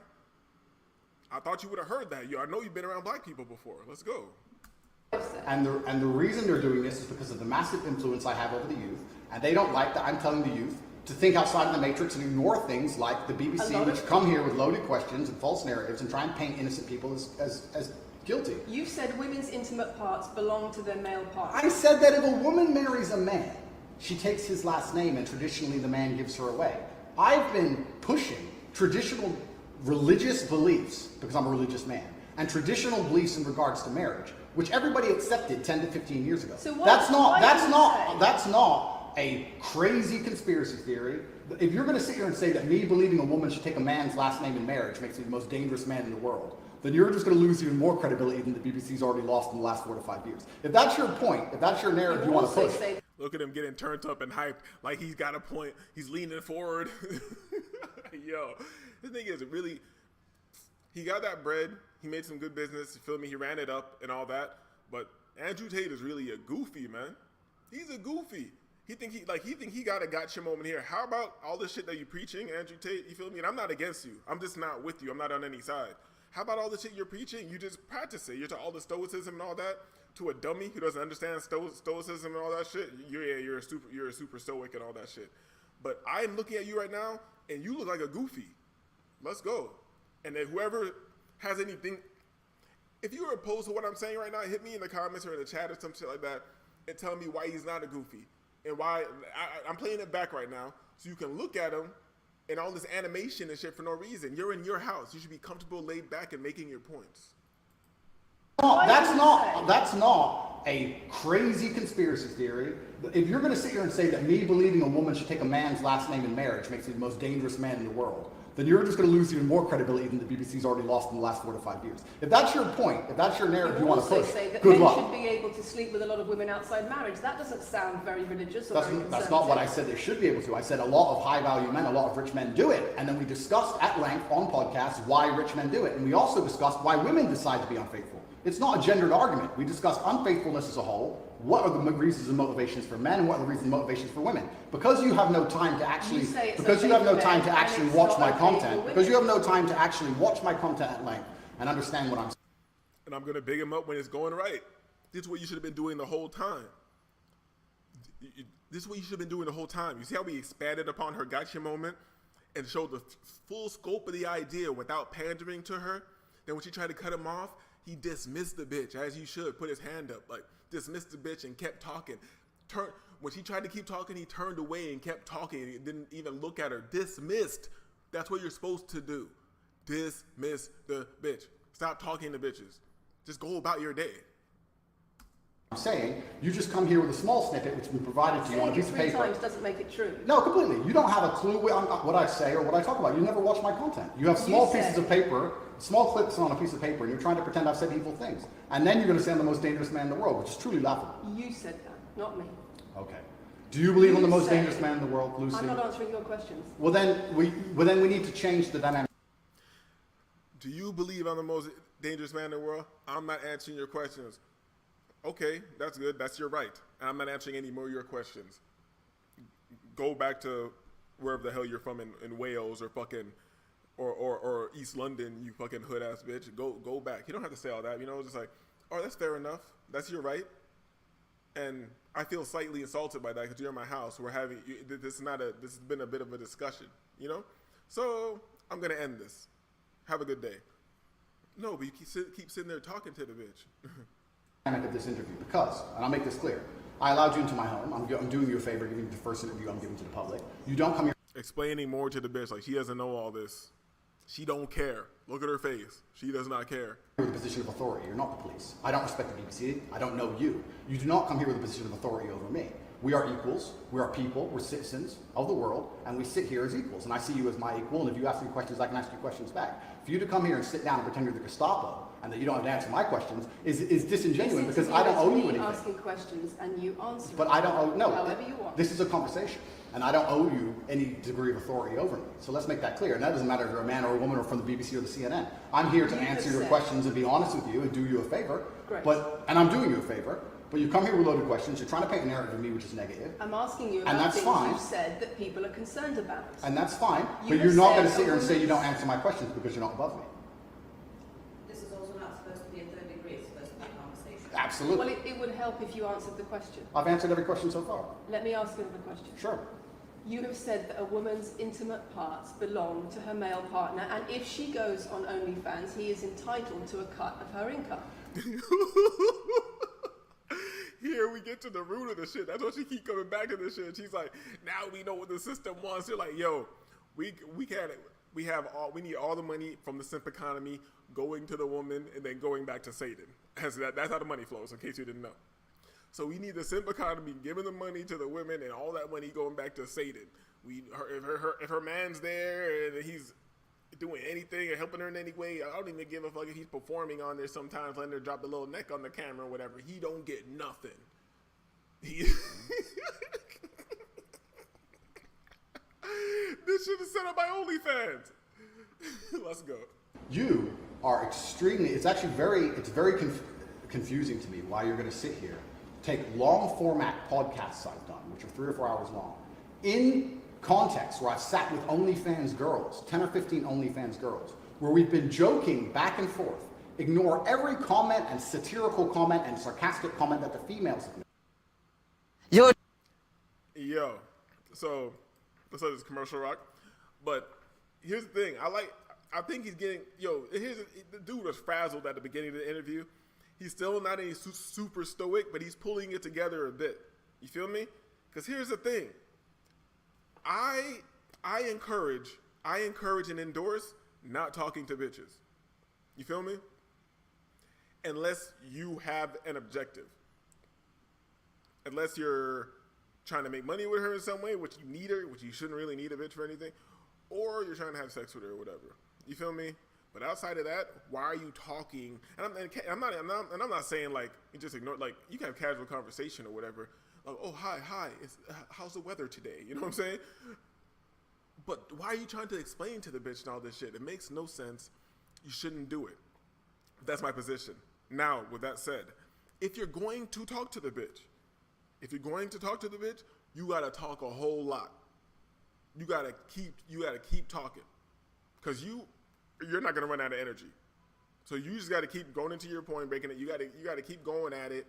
I thought you would have heard that. I know you've been around black people before. Let's go. And the reason they're doing this is because of the massive influence I have over the youth, and they don't like that I'm telling the youth to think outside of the matrix and ignore things like the BBC, which come here with loaded questions and false narratives and try and paint innocent people as guilty. You said women's intimate parts belong to their male parts. I said that if a woman marries a man, she takes his last name and traditionally the man gives her away. I've been pushing traditional religious beliefs, because I'm a religious man, and traditional beliefs in regards to marriage, which everybody accepted 10 to 15 years ago. So that's not a crazy conspiracy theory. If you're going to sit here and say that me believing a woman should take a man's last name in marriage makes me the most dangerous man in the world, then you're just going to lose even more credibility than the BBC's already lost in the last 4 to 5 years. If that's your point, if that's your narrative you want to push. Look at him getting turned up and hyped like he's got a point. He's leaning forward. Yo, this nigga is really, he got that bread. He made some good business. You feel me? He ran it up and all that. But Andrew Tate is really a goofy, man. He's a goofy. He think he got a gotcha moment here. How about all the shit that you preaching, Andrew Tate? You feel me? And I'm not against you. I'm just not with you. I'm not on any side. How about all the shit you're preaching? You just practice it. You're to all the stoicism and all that to a dummy who doesn't understand stoicism and all that shit. You're a super stoic and all that shit. But I'm looking at you right now, and you look like a goofy. Let's go. And then whoever has anything, if you are opposed to what I'm saying right now, hit me in the comments or in the chat or some shit like that, and tell me why he's not a goofy and why I'm playing it back right now, so you can look at him. And all this animation and shit for no reason. You're in your house. You should be comfortable, laid back, and making your points. That's not a crazy conspiracy theory. If you're going to sit here and say that me believing a woman should take a man's last name in marriage makes me the most dangerous man in the world, then you're just going to lose even more credibility than the BBC's already lost in the last 4 to 5 years. If that's your point, if that's your narrative you want to push, say that good men luck. should be able to sleep with a lot of women outside marriage. That doesn't sound very religious or very conservative. That's not what I said they should be able to. I said a lot of high-value men, a lot of rich men do it. And then we discussed at length on podcasts why rich men do it. And we also discussed why women decide to be unfaithful. It's not a gendered argument. We discussed unfaithfulness as a whole. What are the reasons and motivations for men, and what are the reasons and motivations for women? Because you have no time to actually, watch my content, because you have no time to actually watch my content at length and understand what I'm saying. And I'm gonna big him up when it's going right. This is what you should have been doing the whole time. This is what you should have been doing the whole time. You see how we expanded upon her gotcha moment and showed the full scope of the idea without pandering to her? Then when she tried to cut him off, he dismissed the bitch, as you should. Put his hand up, like, dismissed the bitch and kept talking. When she tried to keep talking, he turned away and kept talking. He didn't even look at her. Dismissed. That's what you're supposed to do. Dismiss the bitch. Stop talking to bitches. Just go about your day. I'm saying, you just come here with a small snippet which we provided to you on a piece of paper. 3 times doesn't make it true. No, completely. You don't have a clue what I say or what I talk about. You never watch my content. You have small pieces of paper, small clips on a piece of paper, and you're trying to pretend I've said evil things. And then you're going to say I'm the most dangerous man in the world, which is truly laughable. You said that, not me. Okay. Do you believe I'm the most dangerous man in the world, Lucy? I'm not answering your questions. Well, then we need to change the dynamic. Do you believe I'm the most dangerous man in the world? I'm not answering your questions. Okay, that's good. That's your right. I'm not answering any more of your questions. Go back to wherever the hell you're from in Wales or fucking or East London, you fucking hood ass bitch. Go back. You don't have to say all that. You know, it's just like, oh, that's fair enough. That's your right. And I feel slightly insulted by that because you're in my house. We're having this has been a bit of a discussion. You know, so I'm gonna end this. Have a good day. No, but you keep sitting there talking to the bitch. Of this interview, because, and I'll make this clear, I allowed you into my home. I'm doing you a favor, giving you the first interview I'm giving to the public. You don't come here explaining more to the bitch like she doesn't know all this. She don't care. Look at her face. She does not care. with a position of authority. You're not the police. I don't respect the BBC. I don't know you. You do not come here with a position of authority over me. We are equals, we are people, we're citizens of the world, and we sit here as equals. And I see you as my equal, and if you ask me questions, I can ask you questions back. For you to come here and sit down and pretend you're the Gestapo, and that you don't have to answer my questions, is disingenuous, because I don't owe you anything. Asking questions and you answer But I don't owe, no, however you want. this is a conversation, and I don't owe you any degree of authority over me. So let's make that clear. And that doesn't matter if you're a man or a woman or from the BBC or the CNN. I'm here to answer your questions and be honest with you and do you a favor. Great. And I'm doing you a favor. But you come here with loaded questions, you're trying to paint a narrative of me which is negative. I'm asking you And about that's things fine. you've said that people are concerned about. And that's fine, You but you're have not said going to sit here and a say you woman's- don't answer my questions because you're not above me. This is also not supposed to be a third degree, it's supposed to be a conversation. Absolutely. Well, it would help if you answered the question. I've answered every question so far. Let me ask another question. Sure. You have said that a woman's intimate parts belong to her male partner, and if she goes on OnlyFans, he is entitled to a cut of her income. Here we get to the root of the shit. That's why she keep coming back to this shit. She's like, now we know what the system wants. You're like, yo, we need all the money from the simp economy going to the woman and then going back to Satan. That's how the money flows, in case you didn't know. So we need the simp economy giving the money to the women and all that money going back to Satan. If her man's there and he's doing anything or helping her in any way, I don't even give a fuck if he's performing on there sometimes, letting her drop the little neck on the camera or whatever. He don't get nothing. This shit is set up by OnlyFans. Let's go. You are extremely, it's very confusing to me why you're going to sit here, take long format podcasts I've done, which are 3 or 4 hours long, in context where I've sat with OnlyFans girls, 10 or 15 OnlyFans girls, where we've been joking back and forth, ignore every comment and satirical comment and sarcastic comment that the females have made. Yo, so let's let this commercial rock. But here's the thing, I think he's getting, the dude was frazzled at the beginning of the interview. He's still not any super stoic, but he's pulling it together a bit. You feel me? Because here's the thing. I encourage and endorse not talking to bitches. You feel me? Unless you have an objective. Unless you're trying to make money with her in some way, which you need her, which you shouldn't really need a bitch for anything, or you're trying to have sex with her or whatever. You feel me? But outside of that, why are you talking? And I'm not saying like you just ignore, like you can have casual conversation or whatever. Like, oh hi, how's the weather today? You know what I'm saying? But why are you trying to explain to the bitch and all this shit? It makes no sense. You shouldn't do it. That's my position. Now, with that said, if you're going to talk to the bitch, you gotta talk a whole lot. You gotta keep talking, cause you're not gonna run out of energy. So you just gotta keep going into your point, breaking it. You gotta keep going at it,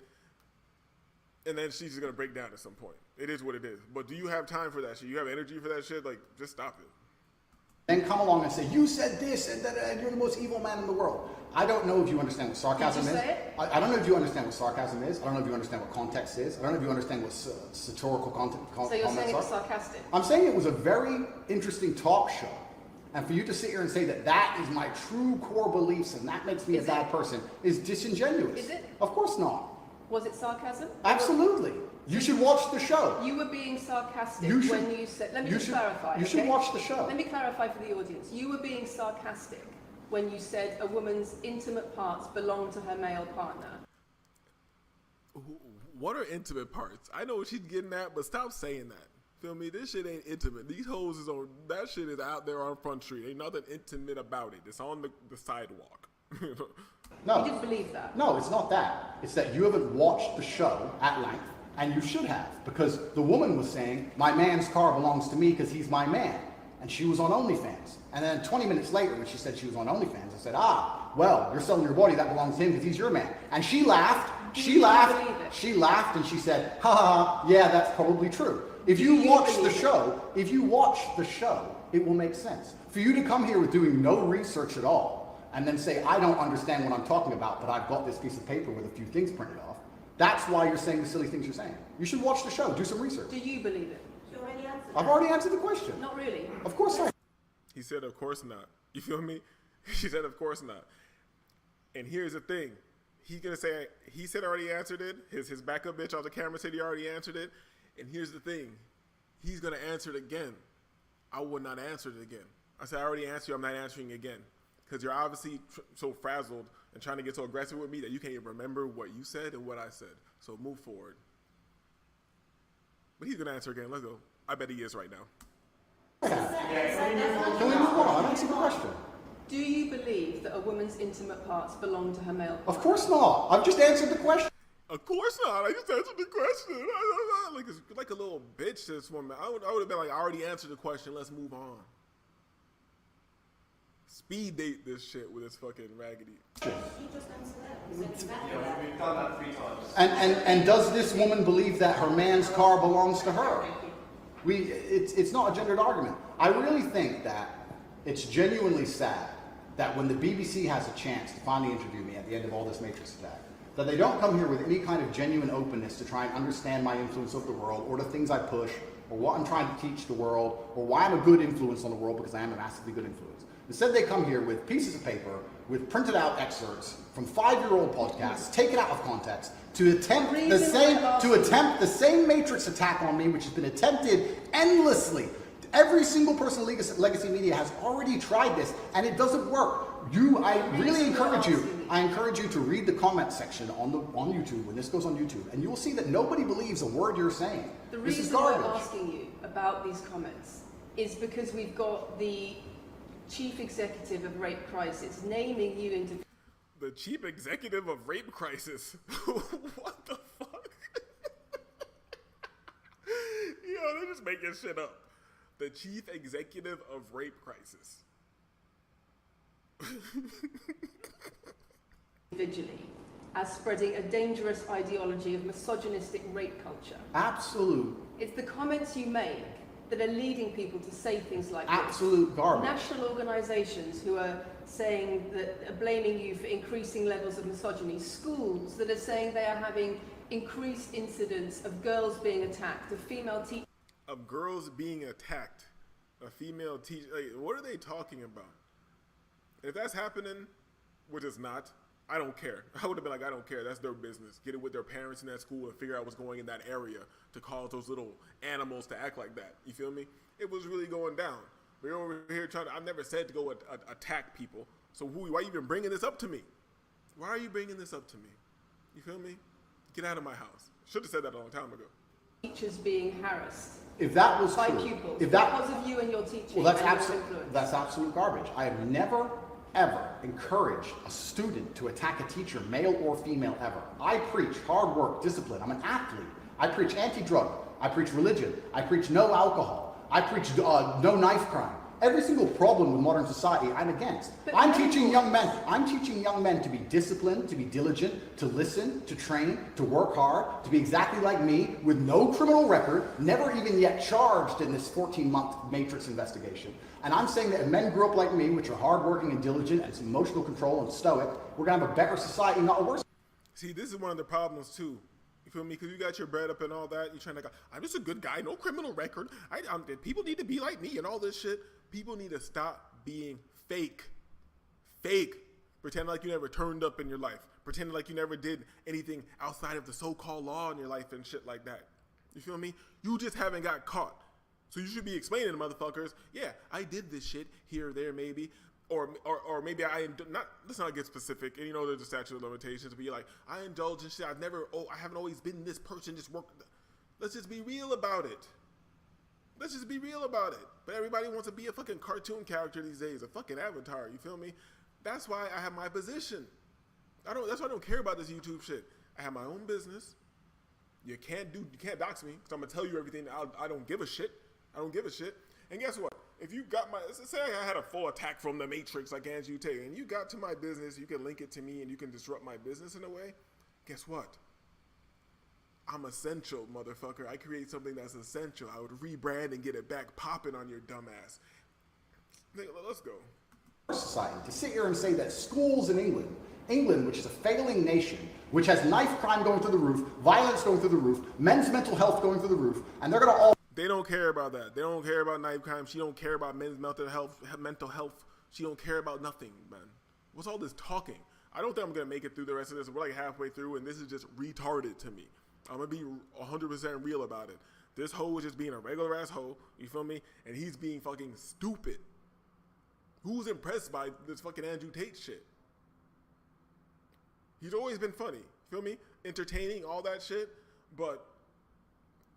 and then she's just gonna break down at some point. It is what it is. But do you have time for that shit? You have energy for that shit? Like, just stop it. Then come along and say, you said this, and that, and you're the most evil man in the world. I don't know if you understand what sarcasm Did you is. say it? I don't know if you understand what sarcasm is. I don't know if you understand what context is. I don't know if you understand what satirical comments are. So you're saying it was sarcastic? I'm saying it was a very interesting talk show. And for you to sit here and say that that is my true core beliefs and that makes me a bad person is disingenuous. Is it? Of course not. Was it sarcasm? Absolutely. You should watch the show. You were being sarcastic You should- when you said, let me you just should- clarify. you should okay? watch the show. Let me clarify for the audience. You were being sarcastic when you said a woman's intimate parts belong to her male partner. What are intimate parts? I know what she's getting at, but stop saying that. Feel me? This shit ain't intimate. These hoes is on, that shit is out there on Front Street. Ain't nothing intimate about it. It's on the sidewalk. No. You didn't believe that? No, it's not that. It's that you haven't watched the show at length, and you should have, because the woman was saying, my man's car belongs to me because he's my man, and she was on OnlyFans. And then 20 minutes later, when she said she was on OnlyFans, I said, well, you're selling your body, that belongs to him because he's your man. And she laughed, she laughed, and she said, yeah, that's probably true. If you watch the show, it will make sense. For you to come here with doing no research at all, and then say, I don't understand what I'm talking about, but I've got this piece of paper with a few things printed off, that's why you're saying the silly things you're saying. You should watch the show, do some research. Do you believe it? You already answered I've that. already answered the question. Not really. Of course not. He said, of course not. You feel me? She said, of course not. And here's the thing. He's going to say, he said already answered it. His backup bitch off the camera said he already answered it. And here's the thing. He's going to answer it again. I would not answer it again. I said, I already answered you. I'm not answering again. Because you're obviously so frazzled and trying to get so aggressive with me that you can't even remember what you said and what I said. So move forward. But he's going to answer again. Let's go. I bet he is right now. Can we move on? I don't see the question. Do you believe that a woman's intimate parts belong to her male partner? Of course not. I've just answered the question. Of course not. I just answered the question. Like a little bitch, this woman. I would have been like, I already answered the question. Let's move on. Speed date this shit with this fucking raggedy. You just answered that. You said exactly. We've done that 3 times. And does this woman believe that her man's car belongs to her? It's not a gendered argument. I really think that it's genuinely sad that when the BBC has a chance to finally interview me at the end of all this Matrix attack, that they don't come here with any kind of genuine openness to try and understand my influence over the world, or the things I push, or what I'm trying to teach the world, or why I'm a good influence on the world, because I am a massively good influence. Instead, they come here with pieces of paper, with printed out excerpts from 5-year-old podcasts, taken out of context, to attempt the same Matrix attack on me, which has been attempted endlessly. Every single person in Legacy Media has already tried this, and it doesn't work. I really encourage you to read the comment section on YouTube when this goes on YouTube, and you will see that nobody believes a word you're saying. The This is reason we're garbage. asking you about these comments is because we've got the chief executive of Rape Crisis naming you into The chief executive of Rape Crisis. What the fuck? Yo, they're just making shit up. The chief executive of Rape Crisis. individually as spreading a dangerous ideology of misogynistic rape culture. Absolute It's the comments you make that are leading people to say things like Absolute this. garbage. National organisations who are saying that, are blaming you for increasing levels of misogyny. Schools that are saying they are having increased incidents of girls being attacked, of female teachers. Of girls being attacked. A female teacher. Like, what are they talking about? If that's happening, which is not, I don't care. I would have been like, I don't care. That's their business. Get it with their parents in that school and figure out what's going in that area to cause those little animals to act like that. You feel me? It was really going down. We're over here trying to, I've never said to go attack people. So why are you even bringing this up to me? Why are you bringing this up to me? You feel me? Get out of my house. Should have said that a long time ago. Teachers being harassed If that was by true, pupils if that, because of you and your teaching. well, that's and your absolute, influence. that's absolute garbage. I have never, ever encouraged a student to attack a teacher, male or female, ever. I preach hard work, discipline. I'm an athlete. I preach anti-drug. I preach religion. I preach no alcohol. I preach no knife crime. Every single problem with modern society, I'm against. I'm teaching young men to be disciplined, to be diligent, to listen, to train, to work hard, to be exactly like me, with no criminal record, never even yet charged in this 14-month Matrix investigation. And I'm saying that if men grew up like me, which are hardworking and diligent and some emotional control and stoic, we're gonna have a better society, not a worse. See, this is one of the problems too. You feel me? Because you got your bread up and all that. You're trying to go, I'm just a good guy, no criminal record. People need to be like me and all this shit. People need to stop being fake. Fake. Pretend like you never turned up in your life. Pretend like you never did anything outside of the so-called law in your life and shit like that. You feel me? You just haven't got caught. So you should be explaining to motherfuckers, yeah, I did this shit here or there maybe. Or maybe let's not get specific. And you know there's a statute of limitations. But you're like, I indulge in shit. I haven't always been this person. Let's just be real about it. Let's just be real about it. But everybody wants to be a fucking cartoon character these days, a fucking avatar. You feel me? That's why I have my position. That's why I don't care about this YouTube shit. I have my own business. You can't dox me because I'm gonna tell you everything. I don't give a shit. I don't give a shit. And guess what? If you got say I had a full attack from the Matrix like Andrew Tate, and you got to my business, you can link it to me and you can disrupt my business in a way. Guess what? I'm essential, motherfucker. I create something that's essential. I would rebrand and get it back popping on your dumb ass. Let's go. Society to sit here and say that schools in England, which is a failing nation, which has knife crime going through the roof, violence going through the roof, men's mental health going through the roof, and they're gonna all. They don't care about that. They don't care about knife crime. She don't care about men's mental health. She don't care about nothing, man. What's all this talking? I don't think I'm gonna make it through the rest of this. We're like halfway through, and this is just retarded to me. I'm gonna be 100% real about it. This hoe is just being a regular ass hoe, you feel me? And he's being fucking stupid. Who's impressed by this fucking Andrew Tate shit? He's always been funny, feel me? Entertaining, all that shit, but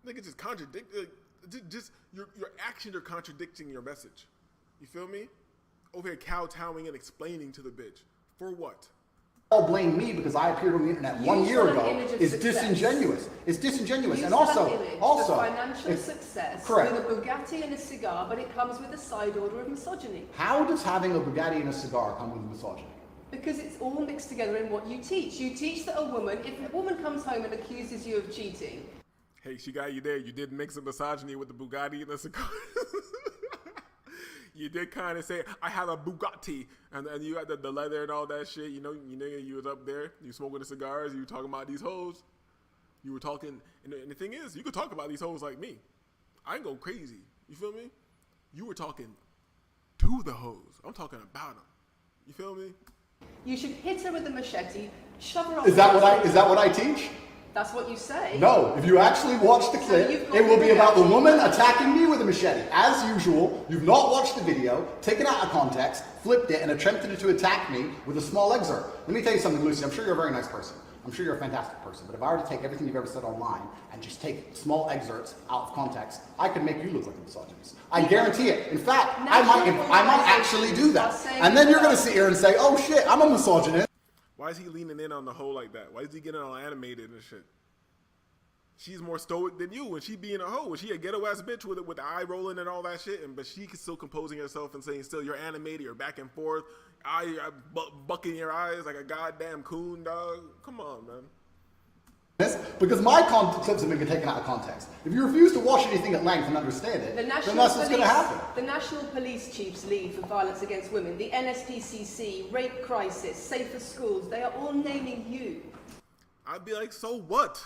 nigga just contradict, just your actions are contradicting your message. You feel me? Over here kowtowing and explaining to the bitch. For what? All blame me because I appeared on the internet 1 year ago is disingenuous. It's disingenuous. And also, financial success correct. With a Bugatti and a cigar, but it comes with a side order of misogyny. How does having a Bugatti and a cigar come with misogyny? Because it's all mixed together in what you teach. You teach that a woman, if a woman comes home and accuses you of cheating. Hey, she got you there. You did mix a misogyny with the Bugatti and the cigar. You did kind of say, I have a Bugatti, and you got the leather and all that shit. You know, you was up there, you smoking the cigars, you were talking about these hoes. You were talking, and the thing is, you could talk about these hoes like me. I ain't go crazy. You feel me? You were talking to the hoes. I'm talking about them. You feel me? You should hit her with a machete, shove her off. Is that what I teach? That's what you say. No, if you actually watch the clip, it will be about the woman attacking me with a machete. As usual, you've not watched the video, taken it out of context, flipped it, and attempted to attack me with a small excerpt. Let me tell you something, Lucy. I'm sure you're a very nice person. I'm sure you're a fantastic person. But if I were to take everything you've ever said online and just take small excerpts out of context, I could make you look like a misogynist. I guarantee it. In fact, I might actually do that. And then you're going to sit here and say, oh shit, I'm a misogynist. Why is he leaning in on the hoe like that? Why is he getting all animated and shit? She's more stoic than you, and she being a hoe. She a ghetto ass bitch with the eye rolling and all that shit, but she still composing herself and saying, still, you're animated, you're back and forth, bucking your eyes like a goddamn coon, dog. Come on, man. Because my clips have been taken out of context. If you refuse to watch anything at length and understand it, then that's what's going to happen. The National Police Chiefs League for Violence Against Women, the NSPCC, Rape Crisis, Safer Schools, they are all naming you. I'd be like, so what?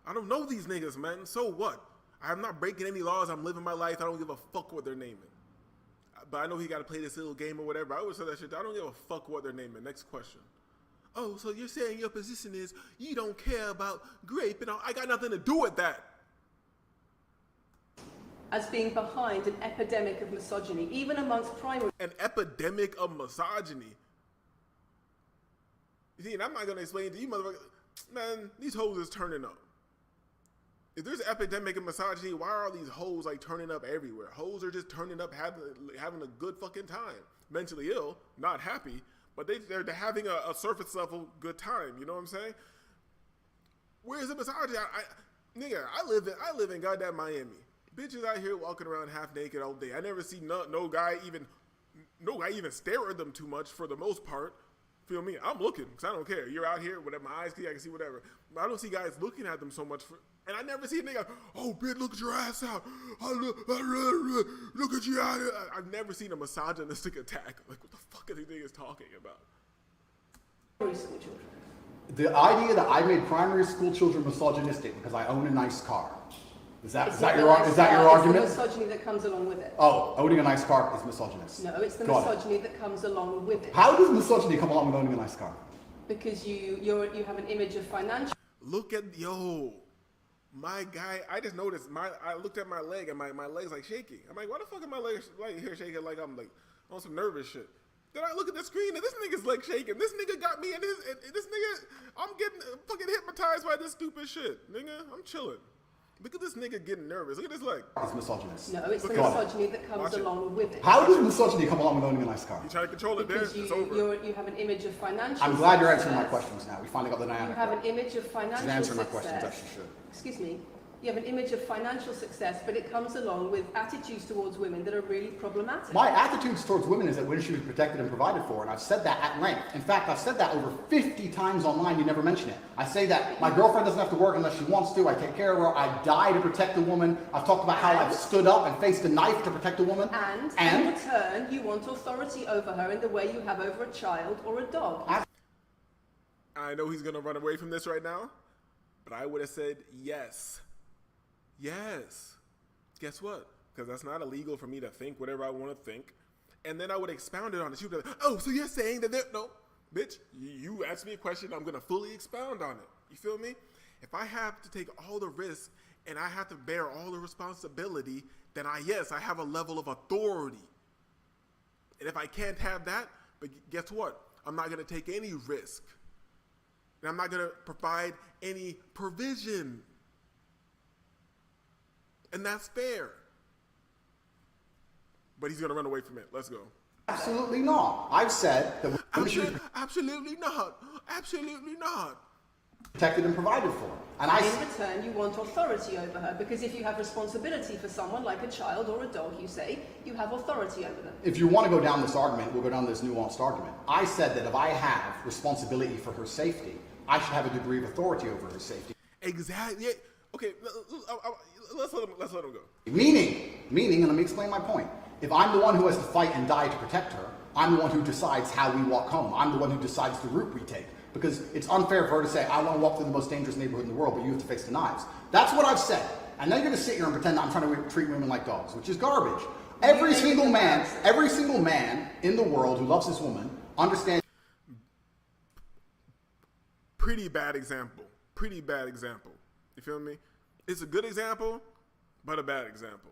I don't know these niggas, man. So what? I'm not breaking any laws. I'm living my life. I don't give a fuck what they're naming. But I know he got to play this little game or whatever. I always say that shit. I don't give a fuck what they're naming. Next question. Oh, so you're saying your position is you don't care about grape and all. I got nothing to do with that. As being behind an epidemic of misogyny, even amongst primary. An epidemic of misogyny. You see, and I'm not going to explain to you, motherfucker. Man, these hoes is turning up. If there's an epidemic of misogyny, why are all these hoes like turning up everywhere? Hoes are just turning up, having a good fucking time. Mentally ill, not happy, but they're having a surface level good time. You know what I'm saying? Where's the misogyny? Nigga, I live in goddamn Miami. Bitches out here walking around half naked all day. I never see no guy even stare at them too much for the most part. Feel me? I'm looking because I don't care. You're out here, whatever my eyes see, I can see whatever. But I don't see guys looking at them so much and I never see a nigga, oh bitch, look at your ass out. Look at you out here. I've never seen a misogynistic attack. Like, what the fuck are these niggas talking about? School children. The idea that I made primary school children misogynistic because I own a nice car. Is that your argument? It's the misogyny that comes along with it. Oh, owning a nice car is misogynist. No, it's the misogyny that comes along with it. How does misogyny come along with owning a nice car? Because you have an image of financial. Look at my guy. I just noticed I looked at my leg and my leg's like shaking. I'm like, why the fuck are my legs like here shaking like I'm like on some nervous shit? Then I look at the screen and this nigga's leg shaking. This nigga got me and this nigga, I'm getting fucking hypnotized by this stupid shit. Nigga, I'm chilling. Look at this nigga getting nervous. Look at this leg. It's misogynist. No, it's the misogyny that comes along with it. How does misogyny come along with owning a nice car? You try to control it there, it's over. You have an image of financial I'm glad you're answering my questions now. We finally got the dynamic. You have an image of financial She's answering my success. questions, actually should. Excuse me. You have an image of financial success, but it comes along with attitudes towards women that are really problematic. My attitudes towards women is that women should be protected and provided for, and I've said that at length. In fact, I've said that over 50 times online, you never mention it. I say that my girlfriend doesn't have to work unless she wants to, I take care of her, I die to protect a woman. I've talked about how I've stood up and faced a knife to protect a woman. And in return, you want authority over her in the way you have over a child or a dog. I know he's gonna run away from this right now, but I would have said yes. Yes. Guess what? Because that's not illegal for me to think whatever I want to think. And then I would expound it on it. She would be like, oh, so you're saying that no, bitch, you asked me a question, I'm going to fully expound on it. You feel me? If I have to take all the risks and I have to bear all the responsibility, then I have a level of authority. And if I can't have that, but guess what? I'm not going to take any risk. And I'm not going to provide any provision. And that's fair. But he's going to run away from it. Let's go. Absolutely not. I've said that women should be Absolutely not. Absolutely not. protected and provided for. And In return, you want authority over her, because if you have responsibility for someone like a child or a dog, you say, you have authority over them. if you want to go down this argument, we'll go down this nuanced argument. I said that if I have responsibility for her safety, I should have a degree of authority over her safety. Exactly. Yeah. Okay, let's let him go. Meaning, and let me explain my point. If I'm the one who has to fight and die to protect her, I'm the one who decides how we walk home. I'm the one who decides the route we take. Because it's unfair for her to say, I want to walk through the most dangerous neighborhood in the world, but you have to face the knives. That's what I've said. And now you're going to sit here and pretend that I'm trying to treat women like dogs, which is garbage. Every single man in the world who loves this woman understands. Pretty bad example. Pretty bad example. You feel me? It's a good example, but a bad example.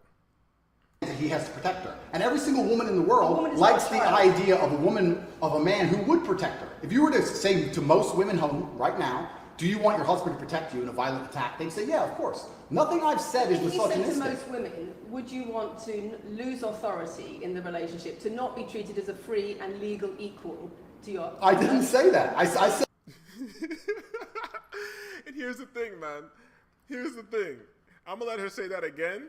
He has to protect her. And every single woman in the world woman is likes not a the child. idea of a man who would protect her. If you were to say to most women home right now, do you want your husband to protect you in a violent attack? They'd say, yeah, of course. Nothing I've said is If you said to misogynistic. most women, would you want to lose authority in the relationship, to not be treated as a free and legal equal to your I didn't say that. I said. And here's the thing, man. Here's the thing. I'm gonna let her say that again.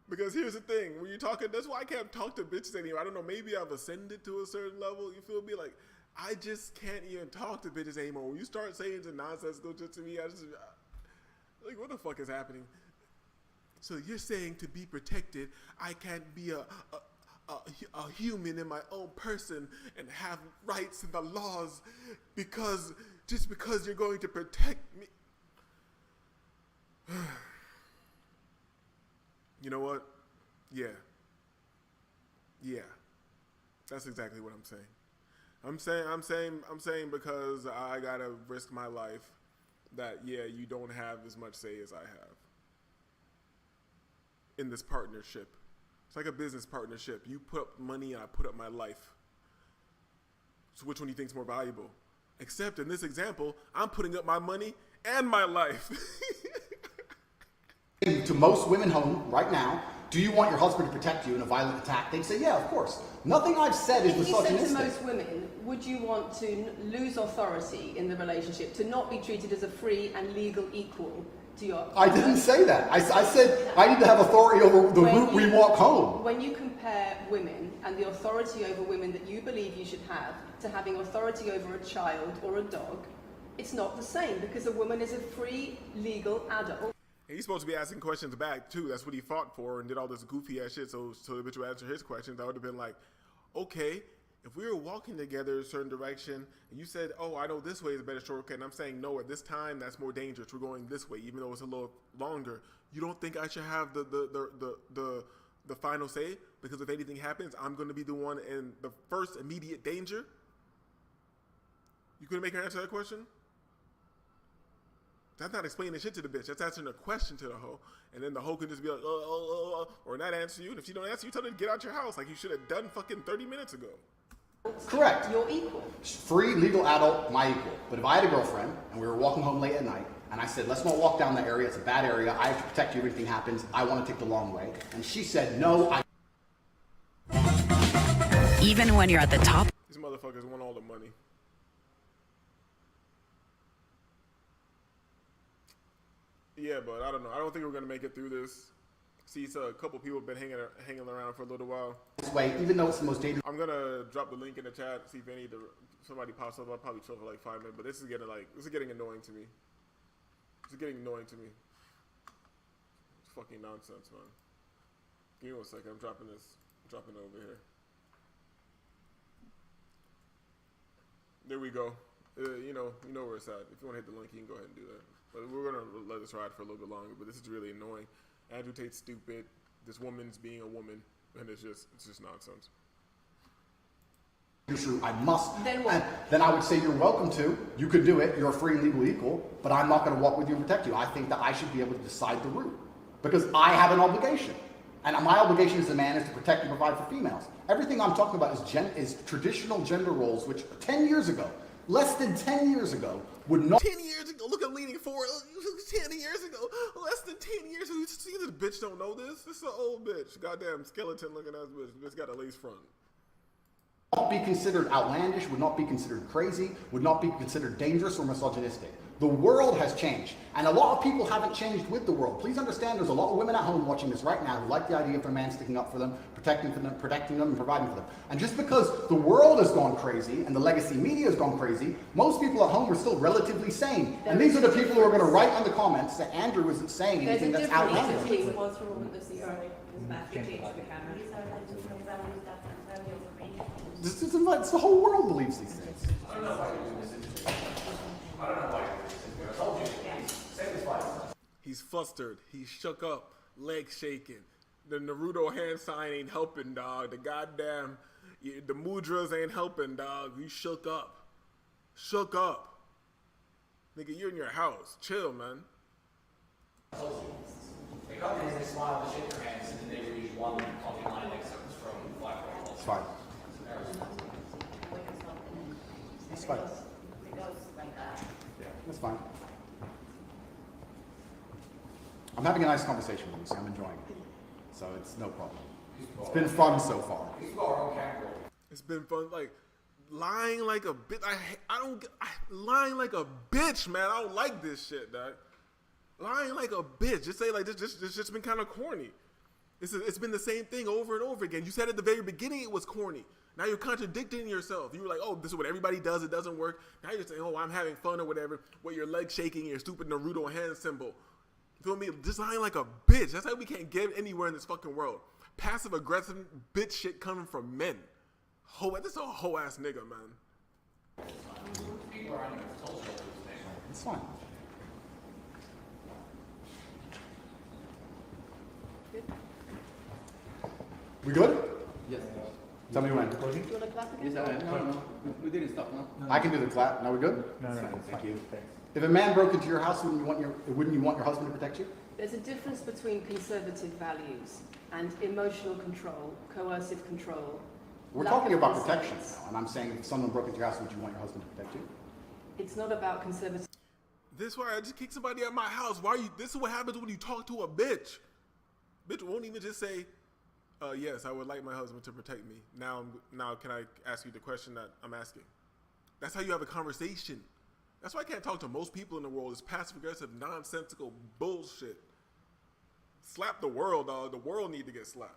Because here's the thing, when you're talking, that's why I can't talk to bitches anymore. I don't know, maybe I've ascended to a certain level, you feel me? Like, I just can't even talk to bitches anymore. When you start saying some nonsensical shit to me, like, what the fuck is happening? So you're saying to be protected, I can't be a human in my own person and have rights and the laws just because you're going to protect me. You know what? Yeah. That's exactly what I'm saying. I'm saying because I gotta risk my life that you don't have as much say as I have in this partnership. It's like a business partnership. You put up money and I put up my life. So which one do you think is more valuable? Except in this example, I'm putting up my money and my life. To most women home right now, do you want your husband to protect you in a violent attack? They'd say, yeah, of course. Nothing I've said is If you said misogynistic. to most women, would you want to lose authority in the relationship, to not be treated as a free and legal equal to your I didn't say that. I said I need to have authority over the route we walk home. When you compare women and the authority over women that you believe you should have to having authority over a child or a dog, it's not the same, because a woman is a free, legal adult. And he's supposed to be asking questions back too. That's what he fought for and did all this goofy ass shit. So the bitch would answer his questions. I would have been like, okay, if we were walking together a certain direction and you said, oh, I know this way is a better shortcut, and I'm saying no, at this time that's more dangerous. We're going this way, even though it's a little longer. You don't think I should have the final say? Because if anything happens, I'm going to be the one in the first immediate danger. You couldn't make her answer that question? That's not explaining shit to the bitch. That's answering a question to the hoe. And then the hoe could just be like, or not answer you. And if she don't answer you, tell her to get out your house like you should have done fucking 30 minutes ago. Correct. You're equal. Free, legal adult, my equal. But if I had a girlfriend and we were walking home late at night and I said, let's not walk down that area, it's a bad area, I have to protect you if anything happens, I want to take the long way. And she said, no, Even when you're at the top. These motherfuckers want all the money. Yeah, but I don't know. I don't think we're gonna make it through this. See, so a couple people have been hanging around for a little while. this way, even though it's the most dangerous. I'm gonna drop the link in the chat. See if somebody pops up. I'll probably chill for like 5 minutes. But this is getting annoying to me. This is getting annoying to me. It's fucking nonsense, man. Give me 1 second. I'm dropping it over here. There we go. You know where it's at. If you want to hit the link, you can go ahead and do that. But we're gonna let this ride for a little bit longer. But this is really annoying. Andrew Tate's stupid. This woman's being a woman, and it's just nonsense. true, I must. Then what? And then I would say you're welcome to. You could do it. You're a free and legal equal. But I'm not going to walk with you and protect you. I think that I should be able to decide the route because I have an obligation, and my obligation as a man is to protect and provide for females. Everything I'm talking about is traditional gender roles, which 10 years ago, less than 10 years ago, would not. 10 years ago, look at leaning forward. 10 years ago, less than 10 years. You see this bitch don't know this? This is an old bitch. Goddamn skeleton looking ass bitch. Bitch got a lace front. Not be considered outlandish, would not be considered crazy, would not be considered dangerous or misogynistic. The world has changed, and a lot of people haven't changed with the world. Please understand there's a lot of women at home watching this right now who like the idea of their man sticking up for them, protecting them, and providing for them. And just because the world has gone crazy and the legacy media has gone crazy, most people at home are still relatively sane. And these are the people who are going to write in the comments that Andrew isn't saying anything that's outlandish. It's the whole world believes these things. I don't know why you're doing this. I don't know why you're doing this. I told you. Say this twice. He's flustered. He's shook up. Legs shaking. The Naruto hand sign ain't helping, dog. The goddamn, the mudras ain't helping, dog. You shook up. Shook up. Nigga, you're in your house. Chill, man. I told you. They come in and they smile and shake their hands, and then they read one coffee line excerpts from Black Roll. It's fine. It's fine. It goes like that. Yeah, that's fine. I'm having a nice conversation with you, so I'm enjoying it. So it's no problem. It's been fun so far. It's been fun. Like, lying like a bitch. Lying like a bitch, man. I don't like this shit, dog. Lying like a bitch. Just say like this just been kind of corny. It's been the same thing over and over again. You said at the very beginning it was corny. Now you're contradicting yourself. You were like, oh, this is what everybody does. It doesn't work. Now you're saying, oh, I'm having fun or whatever. With your leg shaking, your stupid Naruto hand symbol. You feel me? Just lying like a bitch. That's how we can't get anywhere in this fucking world. Passive aggressive bitch shit coming from men. This is a whole ass nigga, man. It's fine. We good? Yes. Tell me when. Do you want to clap again? Yes, no, we didn't stop, no? I can do the clap. Now we good? No. Thank you. If a man broke into your house, wouldn't you want your husband to protect you? There's a difference between conservative values and emotional control, coercive control. We're lack talking of about consent. protection now, and I'm saying if someone broke into your house, would you want your husband to protect you? It's not about conservative. This is why I just kicked somebody out of my house. This is what happens when you talk to a bitch. Bitch won't even just say, yes, I would like my husband to protect me. Now can I ask you the question that I'm asking? That's how you have a conversation. That's why I can't talk to most people in the world. It's passive aggressive, nonsensical bullshit. Slap the world, dog. The world need to get slapped.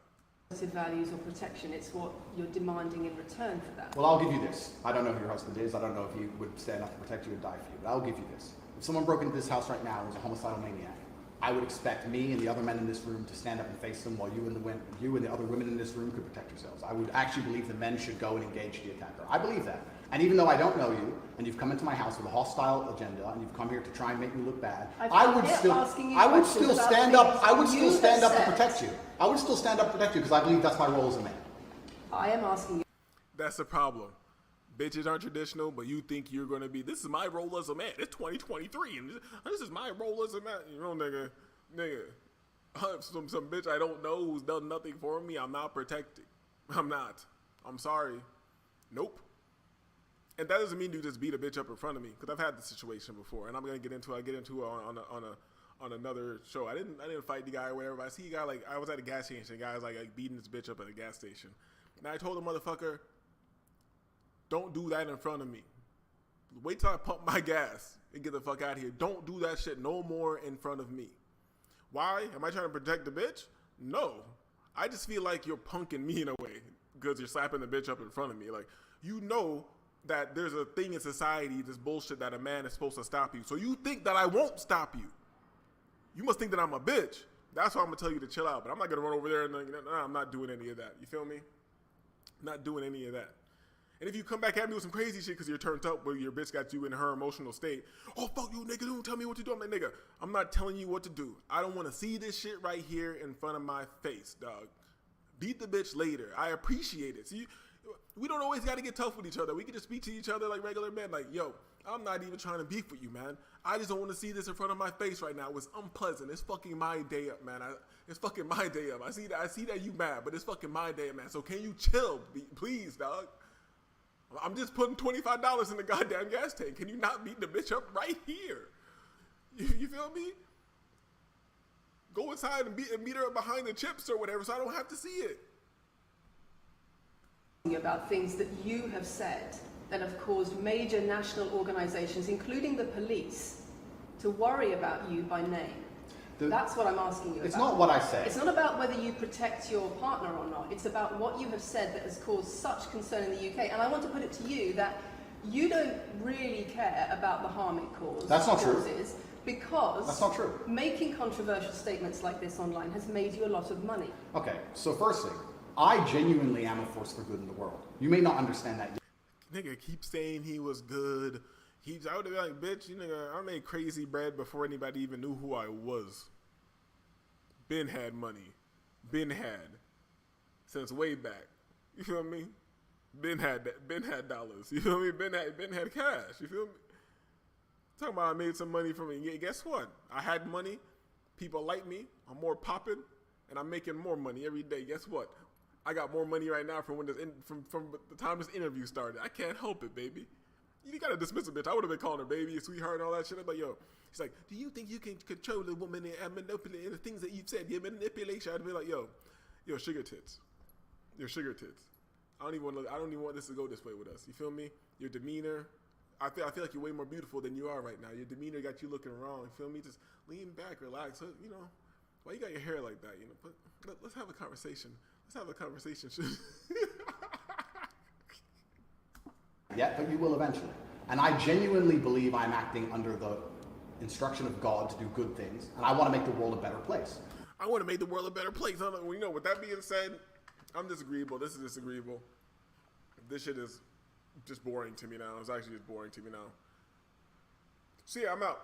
Values or protection, it's what you're demanding in return for that. Well, I'll give you this. I don't know who your husband is. I don't know if he would stand up to protect you and die for you, but I'll give you this. If someone broke into this house right now and was a homicidal maniac, I would expect me and the other men in this room to stand up and face them while you and the other women in this room could protect yourselves. I would actually believe the men should go and engage the attacker. I believe that. And even though I don't know you, and you've come into my house with a hostile agenda, and you've come here to try and make me look bad, I would still stand up to protect you. I would still stand up to protect you because I believe that's my role as a man. I am asking you. That's the problem. Bitches aren't traditional, but you think you're going to be, this is my role as a man. It's 2023, and this is my role as a man. You know, nigga, some bitch I don't know who's done nothing for me, I'm not protecting. I'm not. I'm sorry. Nope. And that doesn't mean you just beat a bitch up in front of me, because I've had this situation before, and I'm gonna get into it on another show. I didn't fight the guy or whatever. But I see a guy, like, I was at a gas station. The guy was like beating this bitch up at a gas station, and I told the motherfucker, don't do that in front of me. Wait till I pump my gas and get the fuck out of here. Don't do that shit no more in front of me. Why? Am I trying to protect the bitch? No. I just feel like you're punking me in a way because you're slapping the bitch up in front of me. Like, you know that there's a thing in society, this bullshit that a man is supposed to stop you. So you think that I won't stop you. You must think that I'm a bitch. That's why I'm going to tell you to chill out. But I'm not going to run over there and I'm not doing any of that. You feel me? Not doing any of that. And if you come back at me with some crazy shit because you're turned up where your bitch got you in her emotional state, oh, fuck you, nigga, don't tell me what to do. I'm like, nigga, I'm not telling you what to do. I don't want to see this shit right here in front of my face, dog. Beat the bitch later. I appreciate it. See, We don't always got to get tough with each other. We can just speak to each other like regular men. Like, yo, I'm not even trying to beef with you, man. I just don't want to see this in front of my face right now. It's unpleasant. It's fucking my day up, man. It's fucking my day up. I see that you mad, but it's fucking my day up, man. So can you chill, please, dog? I'm just putting $25 in the goddamn gas tank. Can you not beat the bitch up right here? You feel me? Go inside and meet her behind the chips or whatever, so I don't have to see it. About things that you have said that have caused major national organizations, including the police, to worry about you by name. That's what I'm asking you about. It's not what I say. It's not about whether you protect your partner or not. It's about what you have said that has caused such concern in the UK. And I want to put it to you that you don't really care about the harm it causes. That's not true. Because that's not true. Making controversial statements like this online has made you a lot of money. Okay, so firstly, I genuinely am a force for good in the world. You may not understand that yet. Nigga keep saying he was good. I would have been like, bitch, you nigga, I made crazy bread before anybody even knew who I was. Ben had money. Ben had. Since way back. You feel me? Ben had dollars. You feel me? Ben had cash. You feel me? Talking about I made some money from it. Yeah, guess what? I had money. People like me. I'm more popping. And I'm making more money every day. Guess what? I got more money right now from from the time this interview started. I can't help it, baby. You gotta dismiss a bitch. I would have been calling her baby, sweetheart, and all that shit. I'm like, yo. She's like, do you think you can control a woman and manipulate the things that you've said? Your manipulation. I'd be like, yo, sugar tits. Your sugar tits. I don't even want this to go this way with us. You feel me? Your demeanor. I feel like you're way more beautiful than you are right now. Your demeanor got you looking wrong. You feel me? Just lean back, relax. So, you know, why you got your hair like that? You know, but let's have a conversation. Let's have a conversation. Yet, but you will eventually. And I genuinely believe I'm acting under the instruction of God to do good things, and I want to make the world a better place. I want to make the world a better place. You know, with that being said, I'm disagreeable. This is disagreeable. This shit is just boring to me now. It's actually just boring to me now. So yeah, I'm out.